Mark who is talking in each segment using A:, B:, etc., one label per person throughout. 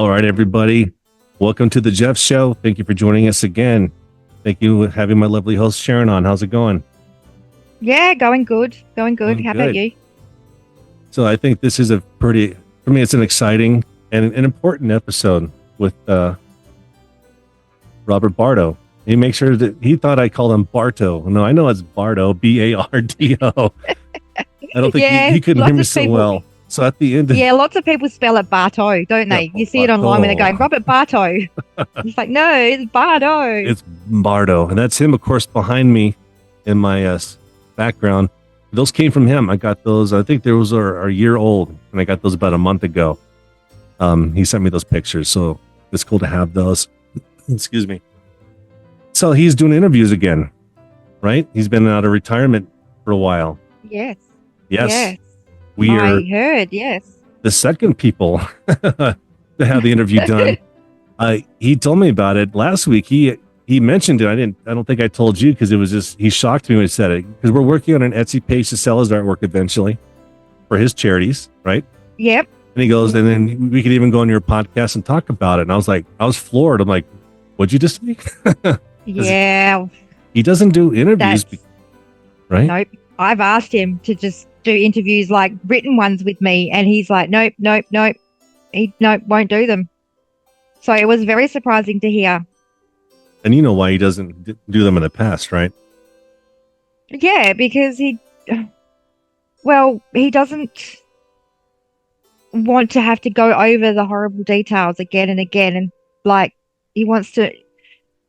A: All right, everybody. Welcome to the Jeff Show. Thank you for joining us again. Thank you for having my lovely host, Sharon, on. How's it going?
B: Yeah, going good. Going good.
A: Going
B: How
A: good.
B: about you?
A: So I think this is for me, it's an exciting and an important episode with Robert Bardo. He makes sure that he thought I called him Barto. No, I know it's Bardo, Bardo. I don't think
B: Yeah,
A: he couldn't hear
B: lots
A: me
B: of
A: so
B: people.
A: well. So at the end,
B: Yeah, lots of people spell it Barto, don't
A: yeah,
B: they? You see it online when they're going, Robert Barto. It's like, no, it's Bardo.
A: It's Bardo. And that's him, of course, behind me in my background. Those came from him. I got those. I think those are a year old, and I got those about a month ago. He sent me those pictures, so it's cool to have those. Excuse me. So he's doing interviews again, right? He's been out of retirement for a while.
B: Yes.
A: Yes.
B: Yes.
A: We are
B: I heard, yes.
A: the second people to have the interview done. He told me about it last week. He mentioned it. I don't think I told you because it was just, he shocked me when he said it, because we're working on an Etsy page to sell his artwork eventually for his charities, right?
B: Yep.
A: And he goes, and then we could even go on your podcast and talk about it. And I was floored. I'm like, what'd you just make?
B: Yeah.
A: He doesn't do interviews, right?
B: Nope. I've asked him to just do interviews, like written ones with me, and he's like, nope. He won't do them. So it was very surprising to hear.
A: And you know why he doesn't do them in the past, right?
B: Yeah, because he doesn't want to have to go over the horrible details again and again, and like he wants to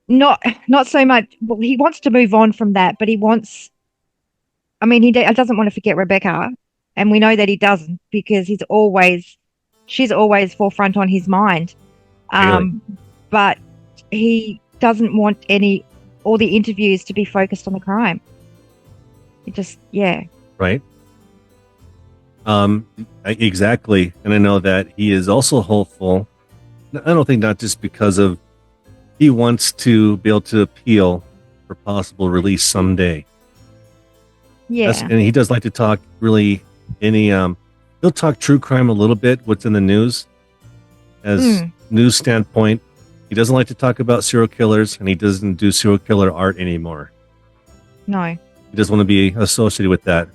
B: not so much. Well, he wants to move on from that, but he doesn't want to forget Rebecca, and we know that he doesn't because she's always forefront on his mind.
A: Really?
B: But he doesn't want all the interviews to be focused on the crime. It just, yeah.
A: Right. Exactly. And I know that he is also hopeful. I don't think not just because of he wants to be able to appeal for possible release someday.
B: Yeah.
A: And he does like to talk really he'll talk true crime a little bit, what's in the news as news standpoint. He doesn't like to talk about serial killers, and he doesn't do serial killer art anymore.
B: No.
A: He doesn't want to be associated with that.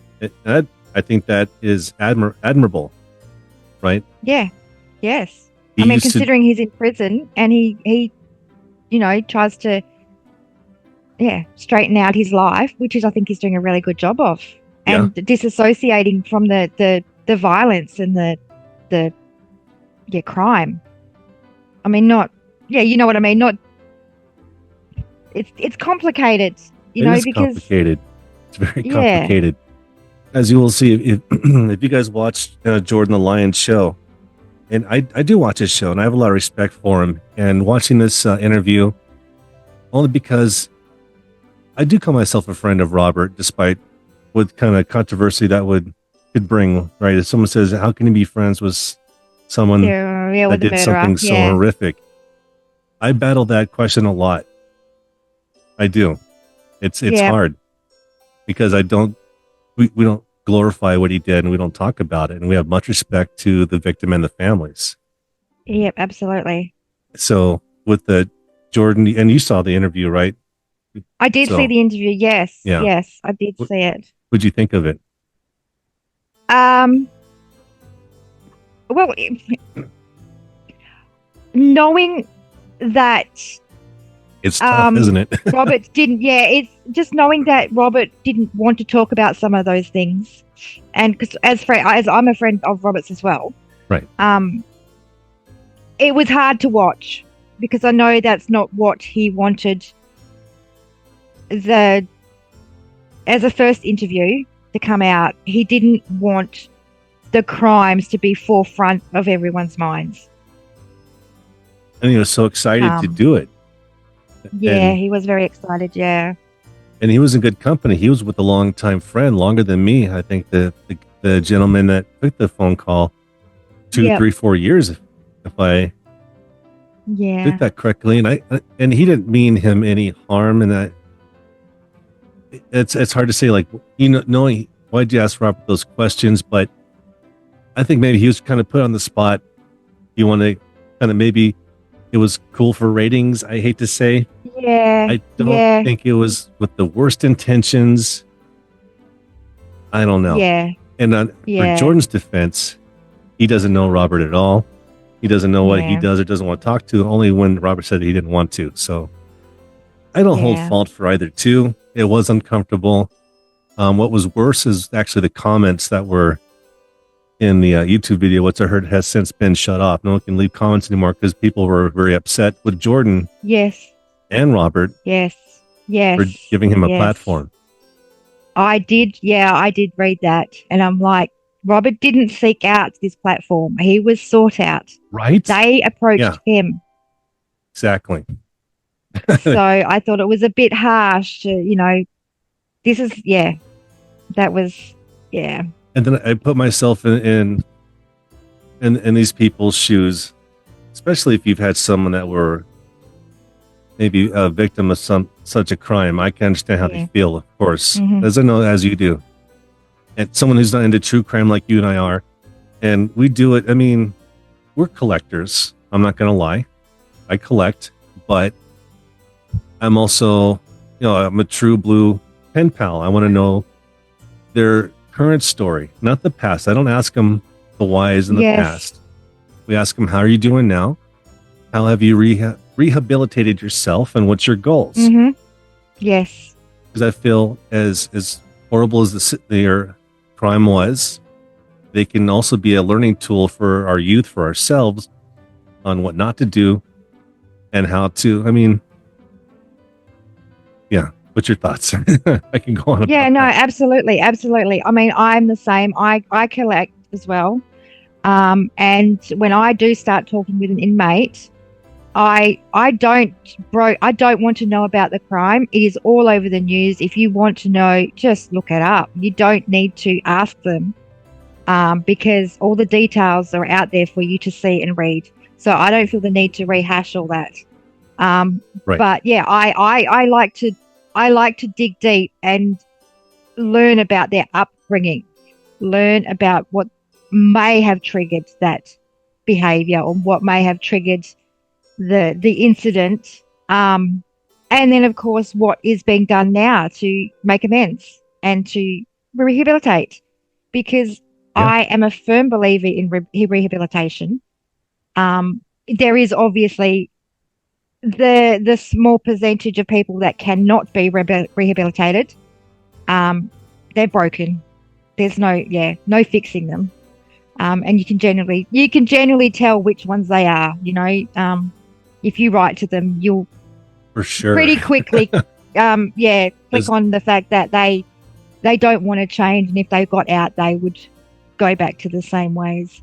A: I think that is admirable, right?
B: Yeah. Yes. Considering he's in prison and he tries to, straighten out his life, which is, I think, he's doing a really good job of, and disassociating from the violence and the crime. I mean, you know what I mean? Not, it's complicated, because
A: complicated. It's very complicated. As you will see, if you guys watch Jordan the Lion show, and I do watch his show, and I have a lot of respect for him, and watching this interview, only because I do call myself a friend of Robert, despite what kind of controversy that could bring, right? If someone says, how can you be friends with someone that did something so horrific? I battle that question a lot. I do. It's hard because we don't glorify what he did, and we don't talk about it, and we have much respect to the victim and the families.
B: Yep, absolutely.
A: So with the Jordan, and you saw the interview, right?
B: I did see the interview. Yes. Yeah. Yes, I did see it.
A: What'd you think of it?
B: Well, knowing that
A: it's tough, isn't it?
B: Robert didn't. Yeah, it's just knowing that Robert didn't want to talk about some of those things, and because as I'm a friend of Robert's as well,
A: right?
B: It was hard to watch because I know that's not what he wanted. As a first interview to come out, he didn't want the crimes to be forefront of everyone's minds.
A: And he was so excited to do it.
B: Yeah, he was very excited. Yeah.
A: And he was in good company. He was with a longtime friend, longer than me. I think the gentleman that took the phone call, 2, 3, 4 years, if I did that correctly. And he didn't mean him any harm. And that it's hard to say, like, knowing why'd you ask Robert those questions? But I think maybe he was kind of put on the spot. You want to kind of maybe it was cool for ratings. I hate to say.
B: Yeah.
A: I don't think it was with the worst intentions. I don't know.
B: Yeah.
A: And for Jordan's defense, he doesn't know Robert at all. He doesn't know what he does or doesn't want to talk to, only when Robert said he didn't want to. So I don't hold fault for either two. It was uncomfortable. What was worse is actually the comments that were in the YouTube video. What's I heard has since been shut off. No one can leave comments anymore because people were very upset with Jordan.
B: Yes.
A: And Robert.
B: Yes.
A: For giving him a platform.
B: I did read that. And I'm like, Robert didn't seek out this platform. He was sought out.
A: Right?
B: They approached him.
A: Exactly.
B: So I thought it was a bit harsh to, this is, that was, And
A: then I put myself in these people's shoes, especially if you've had someone that were maybe a victim of such a crime. I can understand how they feel, of course, as I know as you do. And someone who's not into true crime like you and I are, and we do it. I mean, we're collectors. I'm not going to lie. I collect, but I'm also, I'm a true blue pen pal. I want to know their current story, not the past. I don't ask them the whys in the past. We ask them, how are you doing now? How have you rehabilitated yourself, and what's your goals?
B: Yes.
A: Because I feel as horrible as their crime was, they can also be a learning tool for our youth, for ourselves, on what not to do and how to. I mean, what's your thoughts? I can go on about that.
B: Absolutely. I mean, I'm the same. I collect as well. And when I do start talking with an inmate, I don't want to know about the crime. It is all over the news. If you want to know, just look it up. You don't need to ask them, because all the details are out there for you to see and read. So I don't feel the need to rehash all that. But I like to dig deep and learn about their upbringing, learn about what may have triggered that behavior or what may have triggered the incident, and then of course what is being done now to make amends and to rehabilitate, because I am a firm believer in rehabilitation. There is obviously the small percentage of people that cannot be rehabilitated. They're broken. There's no fixing them, and you can generally tell which ones they are. If you write to them, you'll
A: for sure
B: pretty quickly click on the fact that they don't want to change, and if they got out, they would go back to the same ways.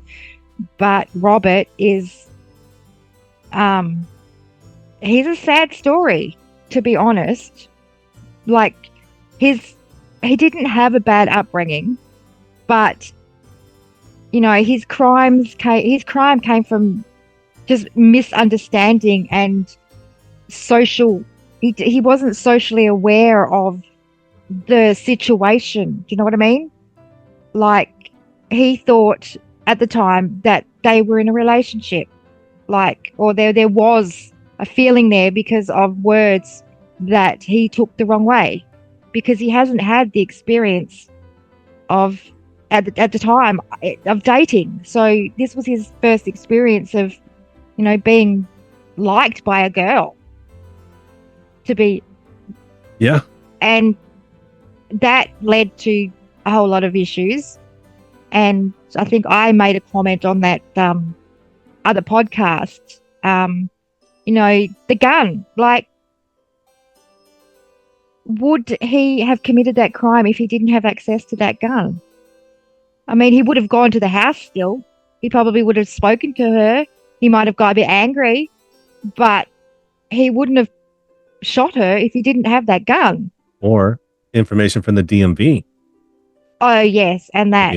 B: But Robert is he's a sad story, to be honest. Like, he didn't have a bad upbringing, but his crime came from just misunderstanding and he wasn't socially aware of the situation. Do you know what I mean? Like, he thought at the time that they were in a relationship, or there was a feeling there because of words that he took the wrong way, because he hasn't had the experience of at the time of dating. So this was his first experience of being liked by a girl, and that led to a whole lot of issues. And I think I made a comment on that other podcast, the gun, would he have committed that crime if he didn't have access to that gun? I mean, he would have gone to the house still. He probably would have spoken to her. He might have got a bit angry, but he wouldn't have shot her if he didn't have that gun.
A: Or information from the DMV.
B: Oh, yes. And that,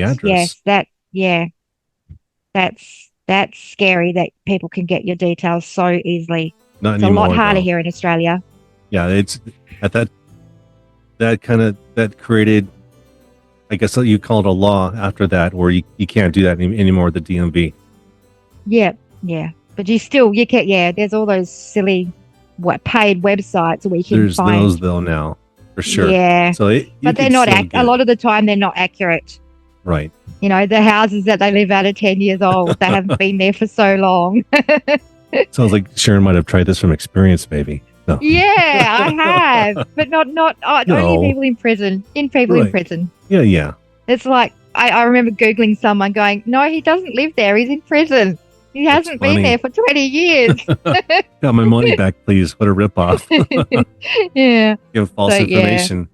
B: that's scary that people can get your details so easily.
A: Not
B: it's
A: anymore,
B: a lot harder
A: though.
B: here in Australia.
A: Yeah, it's at that created, I guess you call it a law after that, where you can't do that anymore with the DMV.
B: Yeah. But you can't. Yeah, there's all those silly paid websites where you can
A: There's
B: find.
A: those though now, for sure.
B: Yeah,
A: So
B: but they're not. A lot of the time, they're not accurate.
A: Right.
B: The houses that they live out are 10 years old. They haven't been there for so long.
A: Sounds like Sharon might have tried this from experience, maybe. No.
B: Yeah, I have, but not
A: No.
B: only people in prison. In prison.
A: Yeah.
B: It's like I remember Googling someone going, "No, he doesn't live there. He's in prison. He hasn't been there for 20 years."
A: Got my money back, please. What a ripoff.
B: Yeah.
A: Give false information.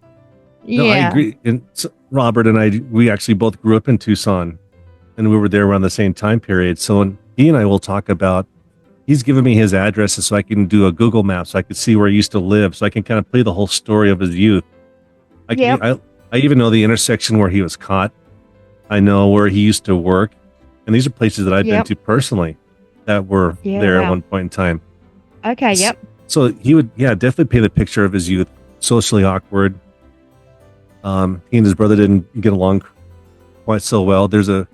B: Yeah.
A: No, I agree. And so Robert and we actually both grew up in Tucson, and we were there around the same time period. So when he and I will talk about, he's given me his addresses so I can do a Google map so I could see where he used to live, so I can kind of play the whole story of his youth. I even know the intersection where he was caught. I know where he used to work. And these are places that I've been to personally that were there at one point in time.
B: Okay, yep.
A: So he would, definitely paint a picture of his youth, socially awkward. He and his brother didn't get along quite so well. There's a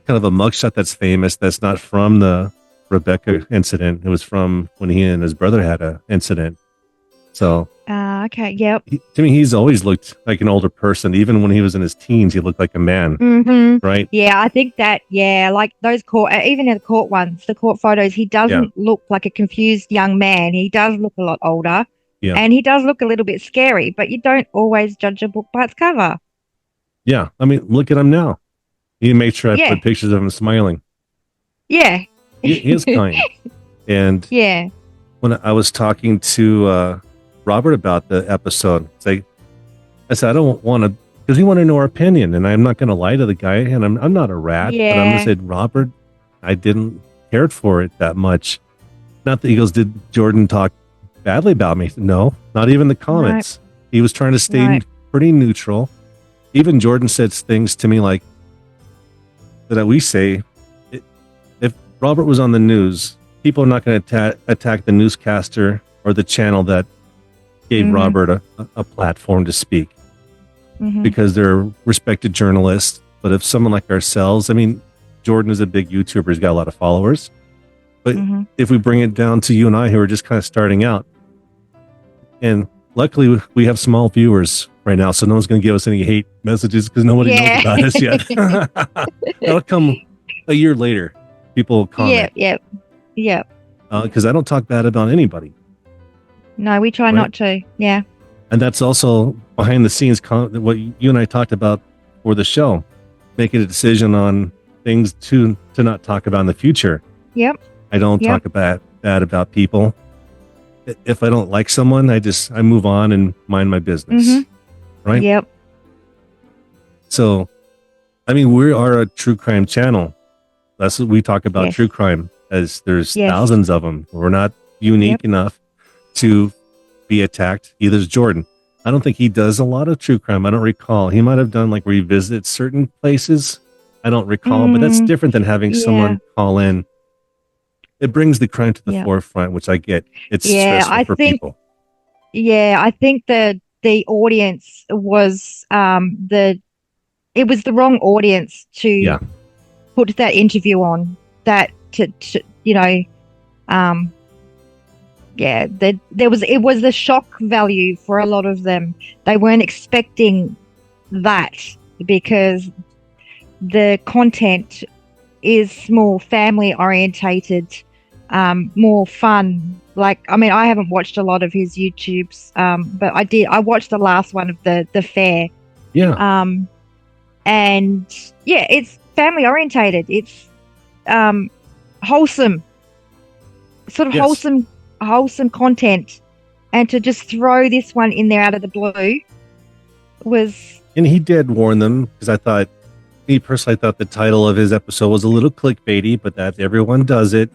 A: kind of a mugshot that's famous that's not from the Rebecca incident. It was from when he and his brother had an incident. So,
B: okay, yep.
A: To me, he's always looked like an older person. Even when he was in his teens, he looked like a man, right?
B: Yeah, I think that, like those even in the court ones, the court photos, he doesn't look like a confused young man. He does look a lot older. Yeah. And he does look a little bit scary, but you don't always judge a book by its cover.
A: Yeah, I mean, look at him now. He made sure I put pictures of him smiling.
B: Yeah.
A: He is kind. And when I was talking to Robert about the episode, I said, I don't want to, because he wanted to know our opinion, and I'm not going to lie to the guy, and I'm not a rat, but I'm going to say, Robert, I didn't care for it that much. Not that he goes, did Jordan talk badly about me? No, not even the comments. Right. He was trying to stay pretty neutral. Even Jordan said things to me like that we say, if Robert was on the news, people are not going to attack the newscaster or the channel that gave Robert a platform to speak, because they're respected journalists. But if someone like ourselves, I mean, Jordan is a big YouTuber, he's got a lot of followers. But if we bring it down to you and I, who are just kind of starting out, and luckily we have small viewers right now, so no one's going to give us any hate messages because nobody knows about us yet. That'll come a year later. People will comment.
B: Yeah.
A: Because I don't talk bad about anybody.
B: No, we try not to. Yeah.
A: And that's also behind the scenes, what you and I talked about for the show, making a decision on things to not talk about in the future.
B: Yep.
A: I don't talk bad about people. If I don't like someone, I move on and mind my business. Right?
B: Yep.
A: So, I mean, we are a true crime channel. That's what we talk about, true crime, as there's thousands of them. We're not unique enough to be attacked. Either is Jordan. I don't think he does a lot of true crime. I don't recall. He might have done like revisit certain places. I don't recall, but that's different than having someone call in. It brings the crime to the forefront, which I get. It's stressful for people.
B: Yeah, I think the audience was it was the wrong audience to put that interview on. That it was the shock value for a lot of them. They weren't expecting that because the content is more family orientated, more fun. Like, I mean, I haven't watched a lot of his YouTubes, but I watched the last one of the fair.
A: Yeah.
B: And it's family orientated. It's wholesome, sort of wholesome content, and to just throw this one in there out of the blue was.
A: And he did warn them, because I thought the title of his episode was a little clickbaity, but that everyone does it.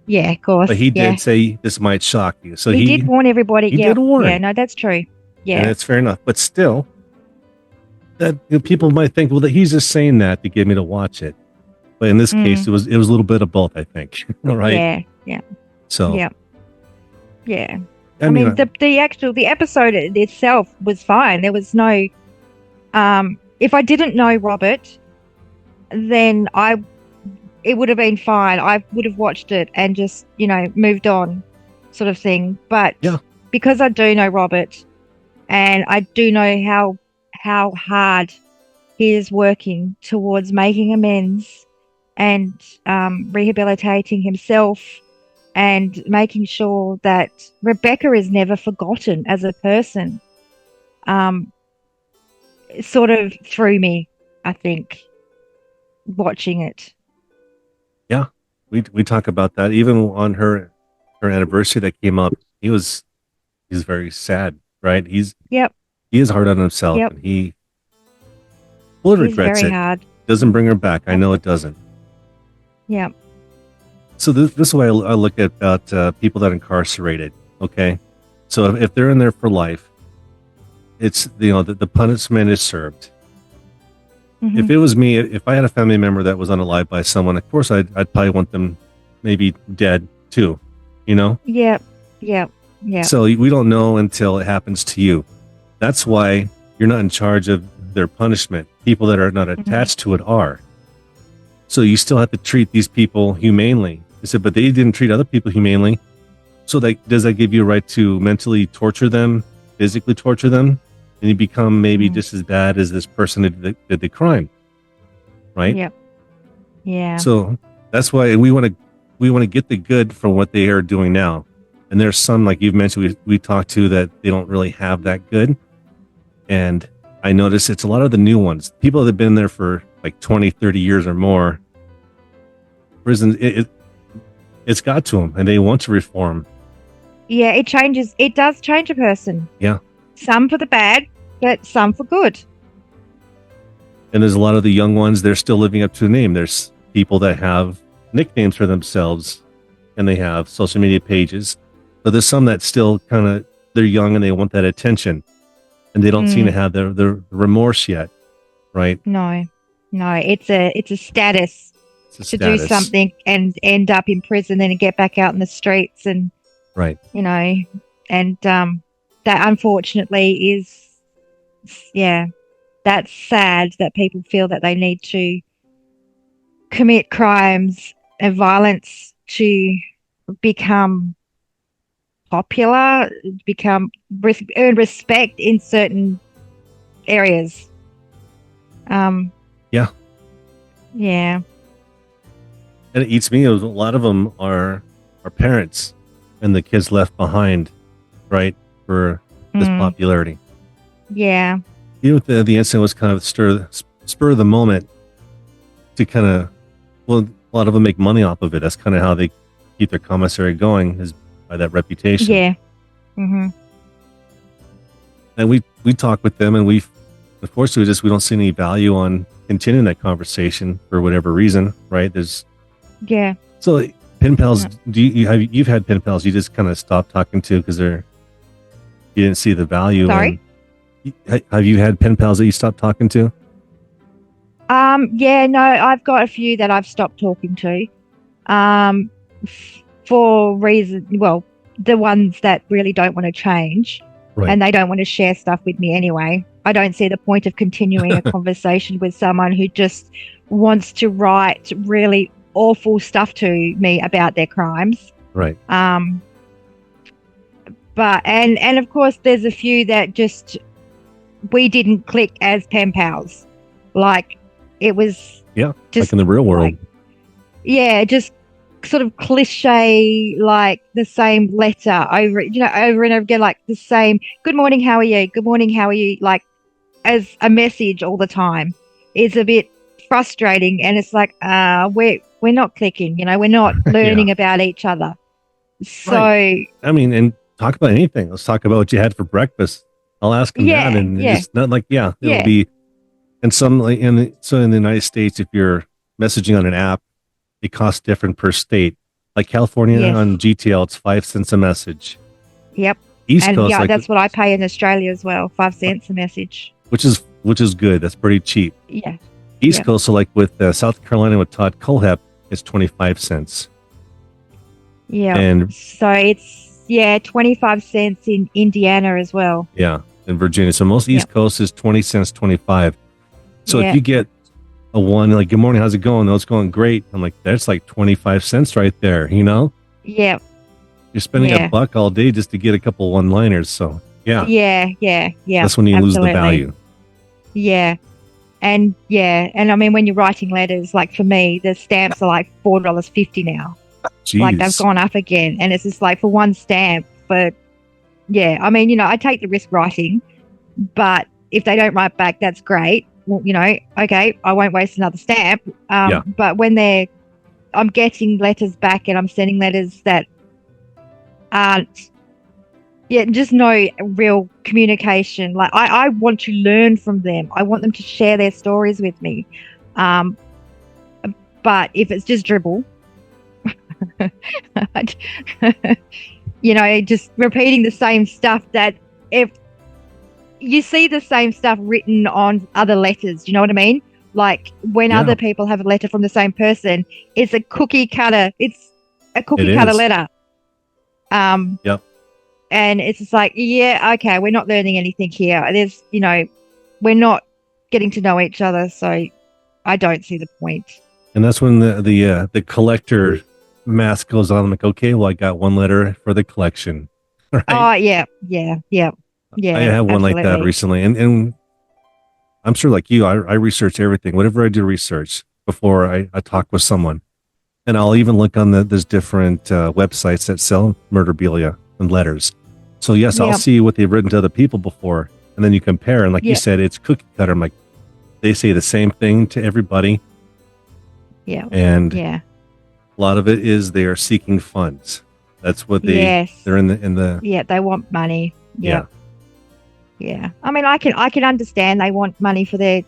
B: Yeah, of course.
A: But he did say this might shock you, so
B: he did warn everybody.
A: He did warn.
B: Yeah, no, that's true. Yeah,
A: and it's fair enough. But still, that people might think, well, that he's just saying that to get me to watch it. But in this case, it was a little bit of both, I think. Right?
B: Yeah.
A: So.
B: Yeah. I mean, the episode itself was fine. There was no. If I didn't know Robert, then it would have been fine. I would have watched it and just, moved on, sort of thing. But because I do know Robert, and I do know how hard he is working towards making amends and rehabilitating himself and making sure that Rebecca is never forgotten as a person, it sort of threw me, I think, watching it.
A: Yeah, we talk about that even on her anniversary that came up. He's very sad, right? He is hard on himself, and he regrets
B: very
A: it.
B: Hard.
A: Doesn't bring her back. I know it doesn't.
B: Yeah.
A: So this way I look at about people that are incarcerated. Okay, so if they're in there for life, it's the punishment is served. Mm-hmm. If it was me, if I had a family member that was unalived by someone, of course I'd probably want them maybe dead too.
B: Yeah.
A: So we don't know until it happens to you. That's why you're not in charge of their punishment. People that are not attached to it are. So you still have to treat these people humanely. I said, but they didn't treat other people humanely. So does that give you a right to mentally torture them, physically torture them, and you become maybe just as bad as this person that did the crime, right?
B: Yep. Yeah.
A: So that's why we want to get the good from what they are doing now. And there's some, like you've mentioned, we talked to that they don't really have that good. And I notice it's a lot of the new ones, people that have been there for like 20, 30 years or more. Prison, it's got to them, and they want to reform.
B: Yeah, it changes. It does change a person.
A: Yeah.
B: Some for the bad, but some for good.
A: And there's a lot of the young ones, they're still living up to the name. There's people that have nicknames for themselves, and they have social media pages. But there's some that still they're young and they want that attention. And they don't seem to have the remorse yet, right?
B: No, it's a status to do something and end up in prison and get back out in the streets, and
A: right,
B: and that unfortunately is, that's sad that people feel that they need to commit crimes and violence to become popular, earn respect in certain areas. Yeah.
A: And it eats me. A lot of them are parents and the kids left behind, right, for this popularity.
B: Yeah.
A: Even with the incident was kind of spur of the moment to a lot of them make money off of it. That's kind of how they keep their commissary going, is by that reputation.
B: Yeah. Mm-hmm.
A: And we talk with them, and unfortunately we don't see any value on continuing that conversation for whatever reason, right? So pen pals, you've had pen pals you just kind of stopped talking to because you didn't see the value.
B: Sorry?
A: Have you had pen pals that you stopped talking to?
B: Yeah, no, I've got a few that I've stopped talking to. For reason, the ones that really don't want to change, right, and they don't want to share stuff with me anyway. I don't see the point of continuing a conversation with someone who just wants to write really awful stuff to me about their crimes.
A: Right.
B: But and of course there's a few that just we didn't click as pen pals. Like it was
A: just like in the real world.
B: Just sort of cliche, like the same letter over and over again, like the same good morning, how are you? Good morning, how are you? Like as a message all the time. It's a bit frustrating, and it's like we're not clicking, we're not learning about each other. So right.
A: I mean, and talk about anything. Let's talk about what you had for breakfast. I'll ask them that, and it's not like it'll be. And some in the United States, if you're messaging on an app, it costs different per state. Like California on GTL, it's 5 cents a message.
B: Yep.
A: East Coast,
B: that's what I pay in Australia as well, 5 cents a message.
A: Which is good. That's pretty cheap.
B: Yeah.
A: East Coast, so like with South Carolina with Todd Colehep, it's 25 cents.
B: Yeah.
A: And
B: so it's 25 cents in Indiana as well.
A: Yeah, in Virginia. So most East Coast is 20 cents, 25. So if you get a one like, good morning, how's it going? Oh, it's going great. I'm like, that's like 25 cents right there, you know?
B: Yeah.
A: You're spending
B: Yeah.
A: $1 all day just to get a couple one-liners. So yeah.
B: Yeah.
A: That's when you lose the
B: Absolutely.
A: value.
B: Yeah. And I mean, when you're writing letters, like for me, the stamps are like $4.50 now.
A: Jeez.
B: Like they've gone up again. And it's just like for one stamp. But yeah, I mean, I take the risk writing, but if they don't write back, that's great. Well, okay, I won't waste another stamp. But when I'm getting letters back and I'm sending letters that aren't, just no real communication. Like I want to learn from them. I want them to share their stories with me. But if it's just dribble, just repeating the same stuff, that if you see the same stuff written on other letters, you know what I mean? Like when other people have a letter from the same person, it's a cookie cutter. It's a cookie cutter letter.
A: Yep.
B: And it's just like, okay, we're not learning anything here. There's, we're not getting to know each other, so I don't see the point.
A: And that's when the collector math goes on. I'm like, okay, well, I got one letter for the collection. Right?
B: Oh, yeah.
A: I had one like that recently, and I'm sure, like you, I research everything. Whatever I do research before I talk with someone, and I'll even look on there's different websites that sell murderabilia and letters. So yes, I'll see what they've written to other people before, and then you compare. And like you said, it's cookie cutter. I'm like, they say the same thing to everybody.
B: Yeah.
A: And a lot of it is they are seeking funds. That's what they're in the.
B: Yeah, they want money. Yeah. I mean, I can understand they want money for their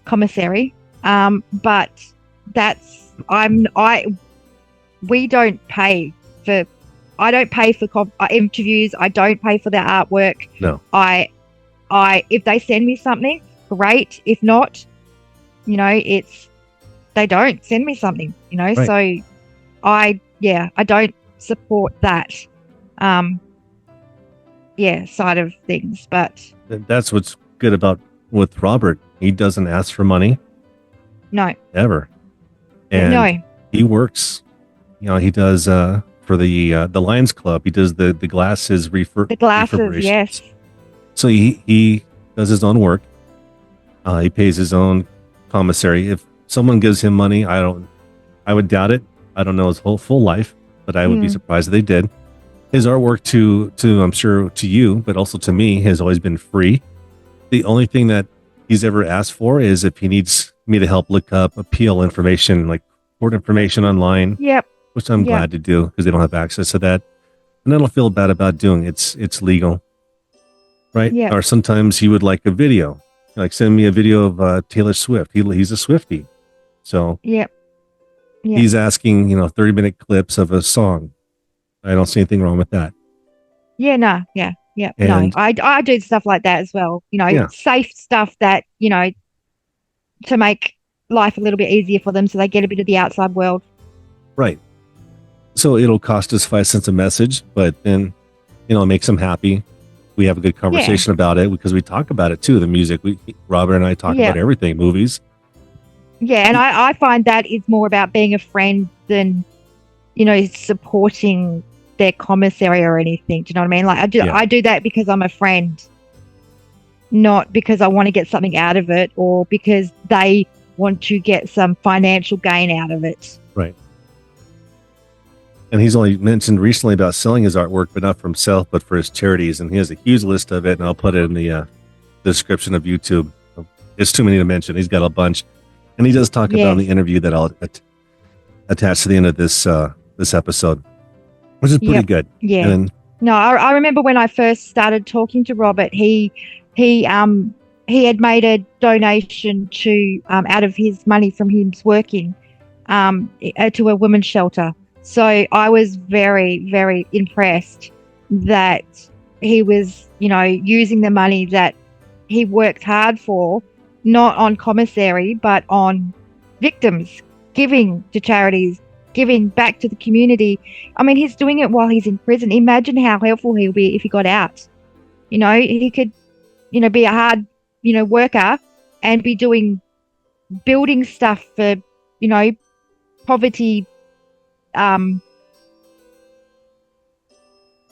B: commissary, but we don't pay for. I don't pay for interviews. I don't pay for their artwork.
A: No.
B: If they send me something, great. If not, they don't send me something. Right. So I don't support that. Side of things, but
A: that's what's good about with Robert. He doesn't ask for money.
B: No.
A: Ever. And he works. He does for the Lions Club. He does the glasses
B: The glasses, yes.
A: So he does his own work. He pays his own commissary. If someone gives him money, I would doubt it. I don't know his whole full life, but I would be surprised if they did. His artwork to I'm sure to you, but also to me, has always been free. The only thing that he's ever asked for is if he needs me to help look up appeal information, like court information online.
B: Yep.
A: Which I'm glad to do because they don't have access to that. And I don't feel bad about doing it. It's legal. Right?
B: Yeah.
A: Or sometimes he would like a video. Like send me a video of Taylor Swift. He's a Swiftie. So he's asking, 30-minute clips of a song. I don't see anything wrong with that.
B: Yeah, no, yeah. And, no, I do stuff like that as well. Safe stuff that, to make life a little bit easier for them so they get a bit of the outside world.
A: Right. So it'll cost us 5 cents a message, but then, it makes them happy. We have a good conversation about it because we talk about it too. The music, Robert and I talk about everything, movies. Yeah.
B: And I find that is more about being a friend than, supporting their commissary or anything. Do you know what I mean? Like I do that because I'm a friend, not because I want to get something out of it or because they want to get some financial gain out of it.
A: Right. And he's only mentioned recently about selling his artwork, but not for himself, but for his charities. And he has a huge list of it, and I'll put it in the description of YouTube. It's too many to mention. He's got a bunch. And he does talk about in the interview that I'll attach to the end of this episode, which is pretty good.
B: Yeah.
A: And
B: no, I remember when I first started talking to Robert, he had made a donation to out of his money from him working to a women's shelter. So I was very, very impressed that he was, using the money that he worked hard for, not on commissary, but on victims, giving to charities, giving back to the community. I mean, he's doing it while he's in prison. Imagine how helpful he'll be if he got out. He could, be a hard, worker and be doing building stuff for, poverty.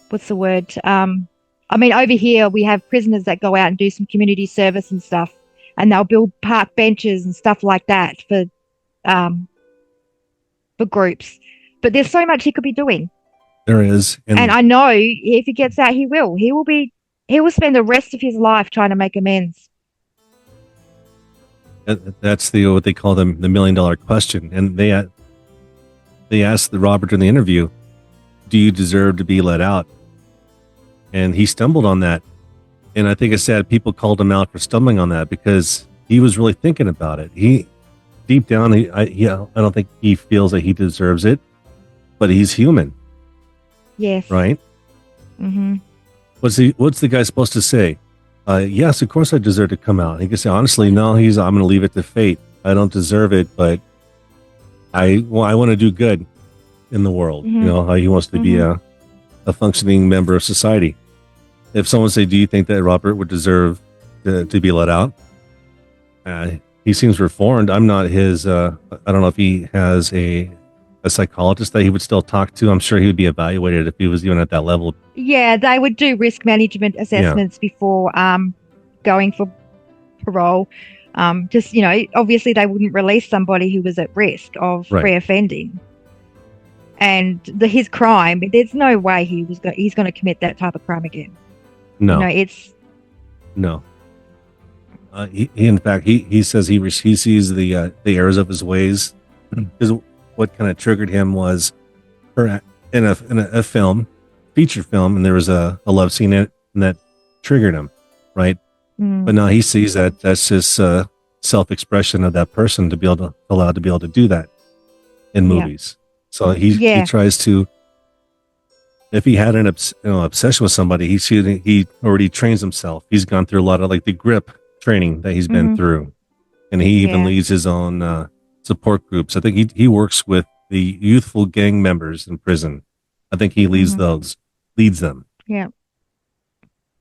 B: What's the word? Over here we have prisoners that go out and do some community service and stuff, and they'll build park benches and stuff like that for groups. But there's so much he could be doing.
A: There is,
B: and I know if he gets out, he will spend the rest of his life trying to make amends.
A: That's what they call the $1 million question. And they asked Robert in the interview, "Do you deserve to be let out?" And he stumbled on that. And I think it's sad people called him out for stumbling on that, because he was really thinking about it. He deep down, I don't think he feels that he deserves it, but he's human.
B: Yes.
A: Right?
B: Mm-hmm.
A: What's the guy supposed to say? Yes, of course I deserve to come out. He can say, honestly, no, I'm going to leave it to fate. I don't deserve it, but I want to do good in the world.
B: Mm-hmm.
A: He wants to be a functioning member of society. If someone say, do you think that Robert would deserve to be let out? He seems reformed. I'm not his, I don't know if he has a psychologist that he would still talk to. I'm sure he would be evaluated if he was even at that level.
B: Yeah, they would do risk management assessments before going for parole. Obviously they wouldn't release somebody who was at risk of reoffending. And his crime, there's no way he's going to commit that type of crime again.
A: No,
B: no.
A: He in fact he says he sees the errors of his ways. Because what kind of triggered him was her in a film, feature film, and there was a love scene in it, and that triggered him, right? But now he sees that's just self-expression of that person to be allowed to do that in movies. So he tries to. If he had an obsession with somebody, he already trains himself. He's gone through a lot of the grip training that he's been through, and he even leads his own support groups. I think he works with the youthful gang members in prison. I think he leads them.
B: Yeah.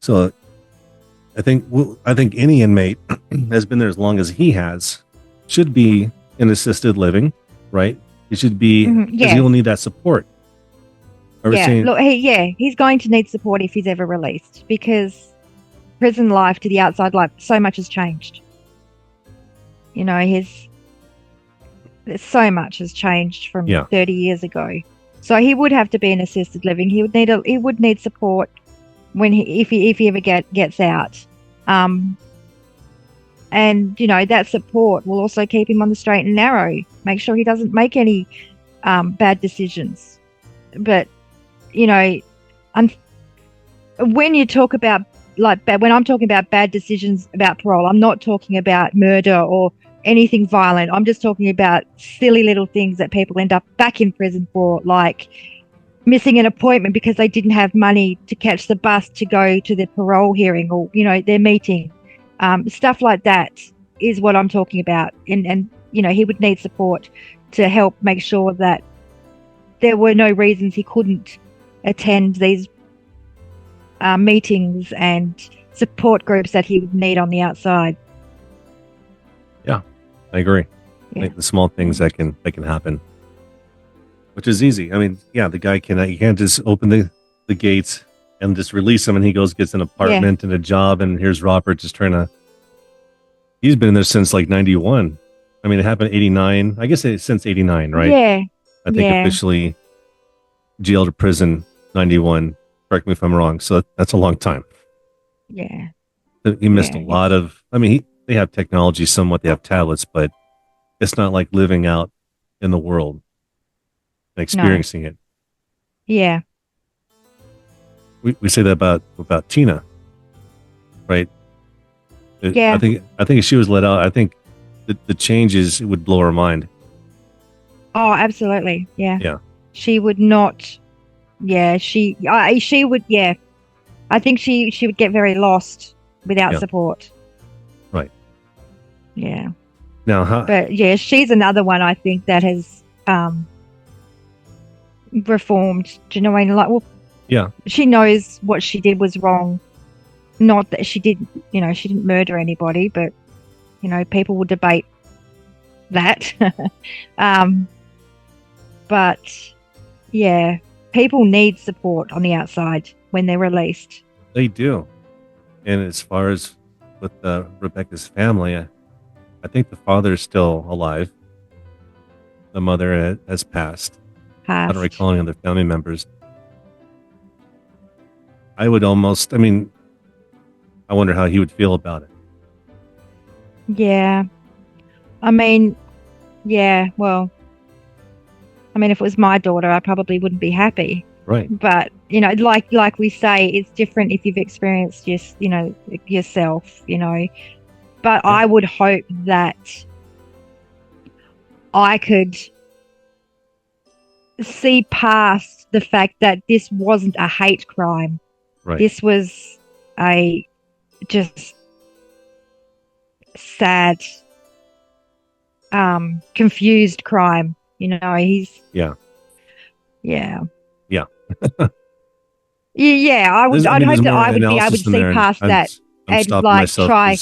A: So I think any inmate has been there as long as he has should be in assisted living, right? He should be, because he will need that support.
B: He's going to need support if he's ever released, because prison life to the outside life, so much has changed. So much has changed from 30 years ago. So he would have to be in assisted living. He would need support if he ever gets out. And that support will also keep him on the straight and narrow. Make sure he doesn't make any bad decisions. But when you talk about when I'm talking about bad decisions about parole, I'm not talking about murder or anything violent. I'm just talking about silly little things that people end up back in prison for, like missing an appointment because they didn't have money to catch the bus to go to their parole hearing or their meeting. Stuff like that is what I'm talking about. And he would need support to help make sure that there were no reasons he couldn't attend these meetings and support groups that he would need on the outside.
A: Yeah, I agree. Like the small things that can happen, which is easy. I mean, the guy you can't just open the gates and just release him and he gets an apartment and a job, and here's Robert just he's been in there since 91. I mean, it happened in 89. I guess since 89, right?
B: Yeah.
A: I think officially jail to prison 91. Correct me if I'm wrong. So that's a long time.
B: Yeah.
A: He missed a lot of, they have technology somewhat, they have tablets, but it's not like living out in the world and experiencing it.
B: Yeah.
A: We say that about Tina, right?
B: Yeah.
A: I think if she was let out, I think the changes would blow her mind.
B: Oh, absolutely. Yeah.
A: Yeah.
B: She would not. Yeah. She would. Yeah. I think she would get very lost without support.
A: Right.
B: Yeah.
A: Now,
B: but she's another one I think that has reformed. Do you know what I mean? She knows what she did was wrong. Not that she didn't murder anybody, but people will debate that. But yeah, people need support on the outside when they're released.
A: They do. And as far as with Rebecca's family, I think the father is still alive. The mother has passed. I don't recall any other family members. I wonder how he would feel about it.
B: Yeah. I mean, yeah, well, if it was my daughter, I probably wouldn't be happy.
A: Right.
B: But, like we say, it's different if you've experienced just, yourself, But I would hope that I could see past the fact that this wasn't a hate crime.
A: Right.
B: This was a just sad, confused crime. He's...
A: Yeah.
B: Yeah.
A: Yeah.
B: Yeah, I'd hope that I would be able to see past that and try.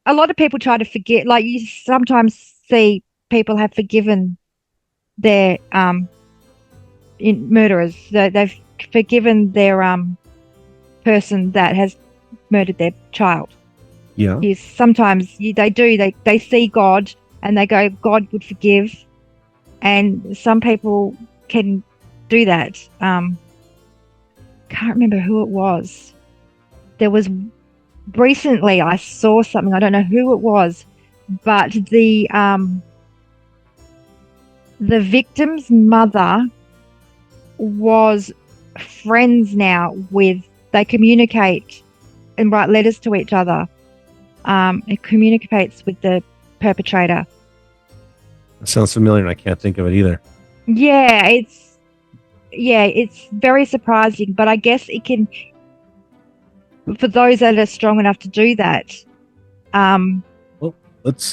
B: A lot of people try to forget. Like, you sometimes see people have forgiven their murderers. They've forgiven their person that has murdered their child.
A: Yeah.
B: Sometimes they do. They see God and they go, God would forgive. And some people can do that. Can't remember who it was. There was recently I saw something. I don't know who it was, but the victim's mother was friends now with. They communicate and write letters to each other. It communicates with the perpetrator.
A: That sounds familiar, and I can't think of it either.
B: Yeah, it's very surprising, but I guess it can, for those that are strong enough to do that,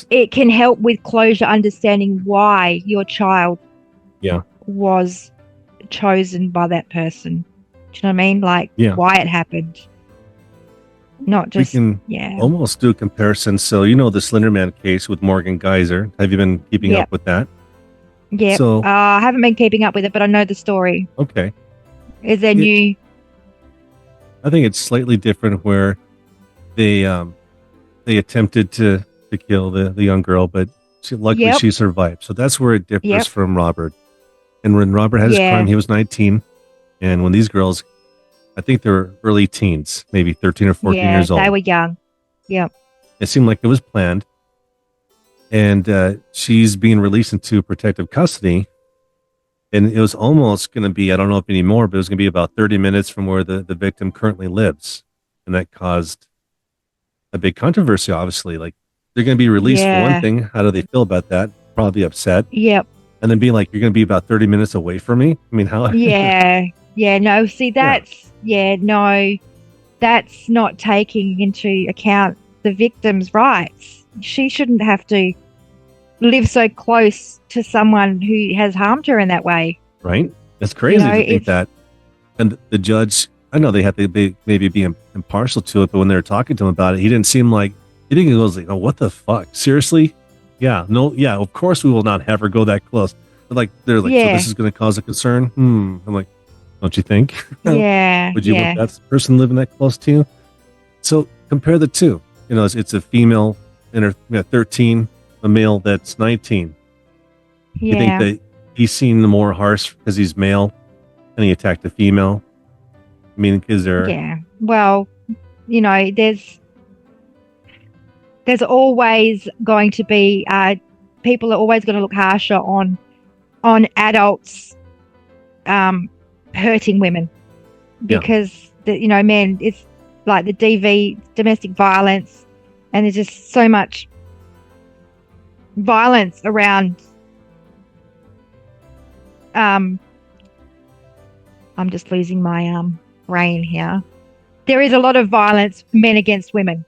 B: it can help with closure, understanding why your child was chosen by that person. Do you know what I mean? Like, why it happened. Not just...
A: We can almost do a comparison. So, the Slender Man case with Morgan Geyser. Have you been keeping up with that?
B: Yeah.
A: So,
B: I haven't been keeping up with it, but I know the story.
A: Okay.
B: Is there new...
A: I think it's slightly different where they attempted to kill the young girl, but luckily she survived. So that's where it differs from Robert. And when Robert had his crime, he was 19. And when these girls, I think they were early teens, maybe 13 or 14 years old.
B: They were young. Yep.
A: It seemed like it was planned. And she's being released into protective custody. And it was almost going to be, I don't know if anymore, but it was going to be about 30 minutes from where the victim currently lives. And that caused a big controversy, obviously. Like, they're going to be released for one thing. How do they feel about that? Probably upset.
B: Yep.
A: And then being like, you're going to be about 30 minutes away from me? I mean, how?
B: Yeah. Yeah, no, see, that's... no, that's not taking into account the victim's rights. She shouldn't have to live so close to someone who has harmed her in that way.
A: Right? That's crazy to think that. And the judge, I know they have to maybe be impartial to it, but when they were talking to him about it, he didn't seem like, he didn't go like, oh, what the fuck? Seriously? Yeah, no, yeah, of course we will not have her go that close. But they're like, so this is going to cause a concern? I'm like, don't you think?
B: Yeah.
A: Would you want that person living that close to you? So compare the two. It's a female in her 13, a male that's 19.
B: Yeah.
A: You think that he's seen the more harsh because he's male and he attacked a female? I mean, is there...
B: Yeah. Well, there's always going to be... people are always going to look harsher on adults hurting women because men, it's like the DV, domestic violence, and there's just so much violence around. I'm just losing my brain here. There is a lot of violence, men against women.